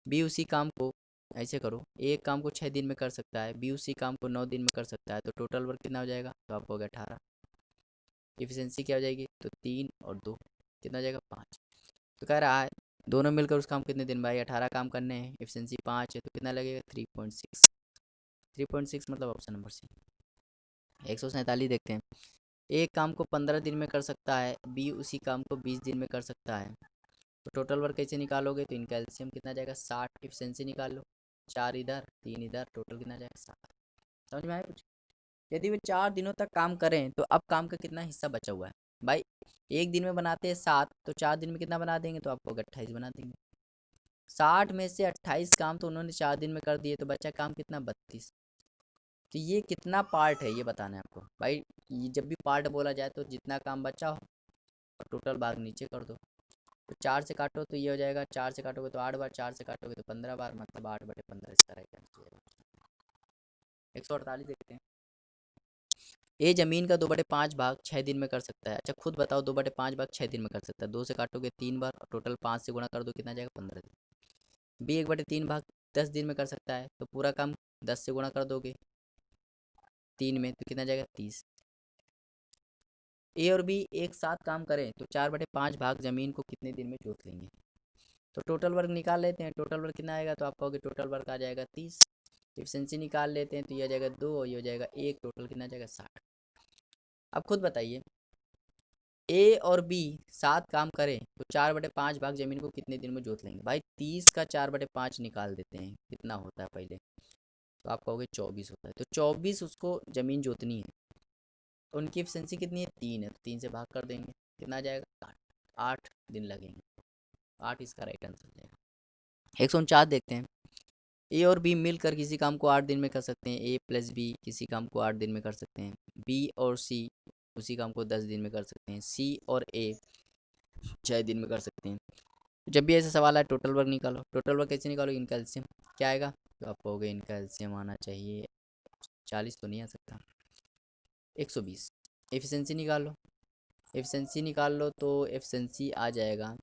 बी उसी काम को, ऐसे करो, ए एक काम को 6 दिन में कर सकता है, बी उसी काम को 9 दिन में कर सकता है, तो टोटल वर्क कितना हो जाएगा, तो आपको हो गया 18। इफिशियंसी क्या हो जाएगी, तो 3 और 2 कितना हो जाएगा, 5। तो कह रहा है दोनों मिलकर उस काम कितने दिन, भाई 18 काम करने हैं, इफिशियंसी 5 है, तो कितना लगेगा, 3.6। 3.6 मतलब ऑप्शन नंबर सी। 147 देखते हैं। एक काम को 15 दिन में कर सकता है, बी उसी काम को 20 दिन में कर सकता है, तो टोटल वर्क कैसे निकालोगे, तो इनका एलसीएम कितना जाएगा, 60। इफिशियंसी निकाल लो, 4 इधर 3 इधर, टोटल कितना जाएगा, 60। समझ में आया कुछ। यदि वे 4 दिनों तक काम करें, तो अब काम का कितना हिस्सा बचा हुआ है, भाई एक दिन में बनाते हैं 7, तो 4 दिन में कितना बना देंगे, तो आपको 28 बना देंगे। 60 में से 28 काम तो उन्होंने 4 दिन में कर दिए, तो बचा काम कितना, 32। तो ये कितना पार्ट है ये बताना है आपको भाई। ये जब भी पार्ट बोला जाए तो जितना काम बचा हो और टोटल भाग नीचे कर दो। तो 4 से काटो तो ये हो जाएगा, 4 से काटोगे तो 8 बार, 4 से काटोगे तो 15 बार, मतलब 8/15 इसका राइट आंसर। 148 देखते हैं। ए जमीन का 2/5 भाग 6 दिन में कर सकता है। अच्छा खुद बताओ, 2/5 भाग 6 दिन में कर सकता है, 2 से काटोगे 3 बार और टोटल 5 से गुणा कर दो, कितना जाएगा, 15 दिन। बी 1/3 भाग 10 दिन में कर सकता है, तो पूरा काम 10 से गुणा कर दोगे 3 में, तो कितना जाएगा, 30। ए और बी एक साथ काम करें तो 4/5 भाग जमीन को कितने दिन में जोत लेंगे, तो टोटल वर्क निकाल लेते हैं। टोटल वर्क कितना आएगा, तो आप कहोगे टोटल वर्क आ जाएगा 30। एफिशिएंसी निकाल लेते हैं, तो ये आ जाएगा 2 और ये हो जाएगा 1, टोटल कितना जाएगा, 60। अब खुद बताइए, ए और बी साथ काम करें तो 4/5 भाग जमीन को कितने दिन में जोत लेंगे, भाई 30 का 4/5 निकाल देते हैं, कितना होता है पहले, तो आप कहोगे 24 होता है, तो 24 उसको ज़मीन जोतनी है। तो उनकी एफिशिएंसी कितनी है, 3 है, तो 3 से भाग कर देंगे, कितना आ जाएगा, 8। 8 दिन लगेंगे, 8 इसका राइट आंसर हो जाएगा। 149 देखते हैं। ए और बी मिलकर किसी काम को 8 दिन में कर सकते हैं, ए प्लस बी किसी काम को 8 दिन में कर सकते हैं, बी और सी उसी काम को 10 दिन में कर सकते हैं, सी और ए 6 दिन में कर सकते हैं। जब भी ऐसा सवाल आए टोटल वर्क निकालो। टोटल वर्क कैसे निकालो, इनका एलसीएम क्या आएगा, तो आप कहोगे इनका एलसीएम आना चाहिए 40 तो नहीं आ सकता, 120। एफिशिएंसी निकाल लो। एफिशिएंसी निकाल लो तो एफिशिएंसी आ जाएगा,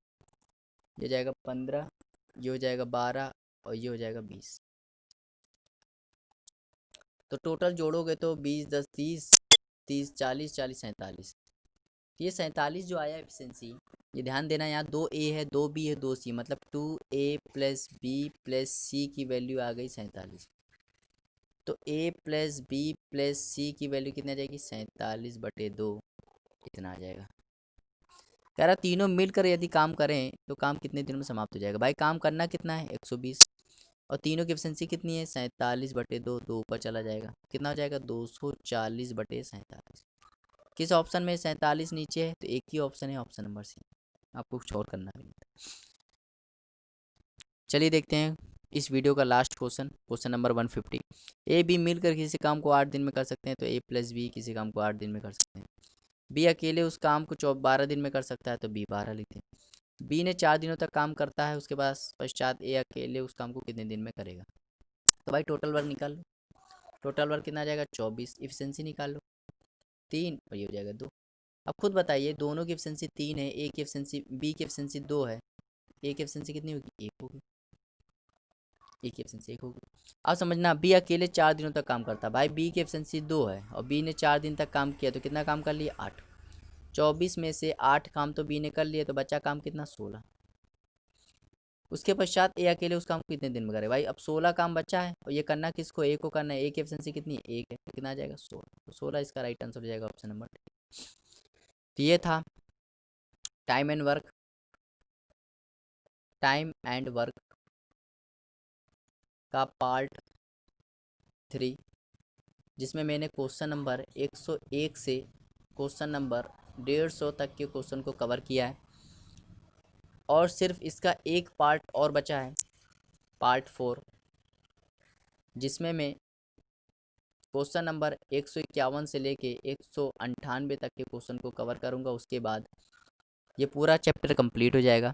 ये जाएगा 15, ये हो जाएगा 12 और ये हो जाएगा 20। तो टोटल जोड़ोगे तो 20 10 30, 30 40, 40 47। ये 47 जो आया एफिशिएंसी, ये ध्यान देना, यहाँ 2 ए है 2 बी है 2 सी, मतलब 2A प्लस बी प्लस सी की वैल्यू आ गई 47। तो ए प्लस बी प्लस सी की वैल्यू कितनी आ जाएगी, 47/2 इतना आ जाएगा। कह रहा तीनों मिलकर यदि काम करें तो काम कितने दिनों में समाप्त हो जाएगा, भाई काम करना कितना है, 120, और तीनों की एफिशिएंसी कितनी है, 47/2, 2 ऊपर चला जाएगा, कितना हो जाएगा, 240/47। किस ऑप्शन में 47 नीचे है, तो एक ही ऑप्शन है, ऑप्शन नंबर सी। आपको कुछ और करना नहीं है। चलिए देखते हैं इस वीडियो का last question, question number 150। A B मिलकर किसी काम को 8 दिन में कर सकते हैं, तो ए प्लस बी किसी काम को 8 दिन में कर सकते हैं। बी अकेले उस काम को 12 दिन में कर सकता है, तो बी 12 लिखते हैं। बी ने 4 दिनों तक काम करता है, उसके बाद पश्चात ए अकेले उस काम को कितने दिन में करेगा, तो भाई टोटल वर्क निकाल लो। टोटल वर्क कितना आ जाएगा, 24। इफिशिएंसी निकाल लो, 3 और ये हो जाएगा 2। अब खुद बताइए, दोनों की एफिशिएंसी 3 है, ए की एफिशिएंसी बी की एफिशिएंसी 2 है, ए की एफिशिएंसी कितनी होगी, 1 होगी, ए की एफिशिएंसी 1 होगी। अब समझना, बी अकेले 4 दिनों तक काम करता है, भाई बी की एफिशिएंसी 2 है और बी ने 4 दिन तक काम किया, तो कितना काम कर लिया, 8। 24 में से 8 काम तो बी ने कर लिए, तो बचा काम कितना, 16। उसके पश्चात ए अकेले उस काम को कितने दिन में करे भाई। अब 16 काम बचा है और ये करना किसको, ए को करना है। ए की एफिशिएंसी कितनी है, एक है, तो कितना आ जाएगा 16। तो 16 इसका राइट आंसर हो जाएगा ऑप्शन नंबर। तो ये था time and work, time and work का पार्ट 3, जिसमें मैंने क्वेश्चन नंबर 101 से क्वेश्चन नंबर 150 तक के क्वेश्चन को कवर किया है। और सिर्फ इसका एक पार्ट और बचा है, पार्ट 4, जिसमें मैं क्वेश्चन नंबर 151 से लेके 198 तक के क्वेश्चन को कवर करूंगा। उसके बाद ये पूरा चैप्टर कंप्लीट हो जाएगा।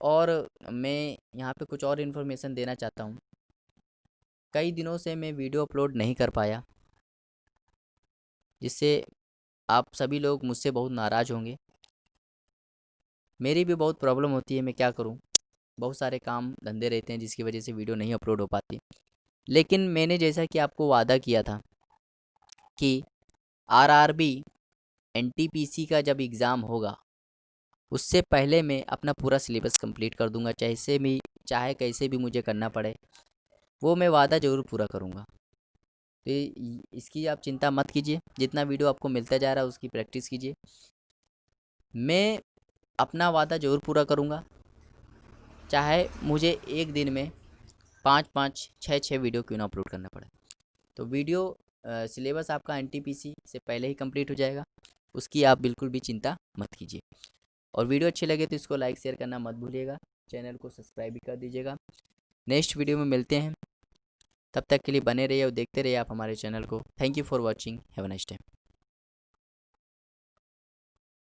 और मैं यहाँ पे कुछ और इन्फॉर्मेशन देना चाहता हूँ। कई दिनों से मैं वीडियो अपलोड नहीं कर पाया, जिससे आप सभी लोग मुझसे बहुत नाराज़ होंगे। मेरी भी बहुत प्रॉब्लम होती है, मैं क्या करूँ, बहुत सारे काम धंधे रहते हैं जिसकी वजह से वीडियो नहीं अपलोड हो पाती। लेकिन मैंने जैसा कि आपको वादा किया था कि आरआरबी एनटीपीसी का जब एग्ज़ाम होगा उससे पहले मैं अपना पूरा सिलेबस कंप्लीट कर दूंगा, चाहे कैसे भी मुझे करना पड़े, वो मैं वादा ज़रूर पूरा करूंगा। तो इसकी आप चिंता मत कीजिए, जितना वीडियो आपको मिलता जा रहा है उसकी प्रैक्टिस कीजिए। मैं अपना वादा ज़रूर पूरा करूंगा, चाहे मुझे एक दिन में 5-5, 6-6 वीडियो क्यों ना अपलोड करना पड़े। तो वीडियो सिलेबस आपका एनटीपीसी से पहले ही कंप्लीट हो जाएगा, उसकी आप बिल्कुल भी चिंता मत कीजिए। और वीडियो अच्छी लगे तो इसको लाइक शेयर करना मत भूलिएगा, चैनल को सब्सक्राइब भी कर दीजिएगा। नेक्स्ट वीडियो में मिलते हैं, तब तक के लिए बने रहिए और देखते रहिए आप हमारे चैनल को। Thank you for watching, have a nice day.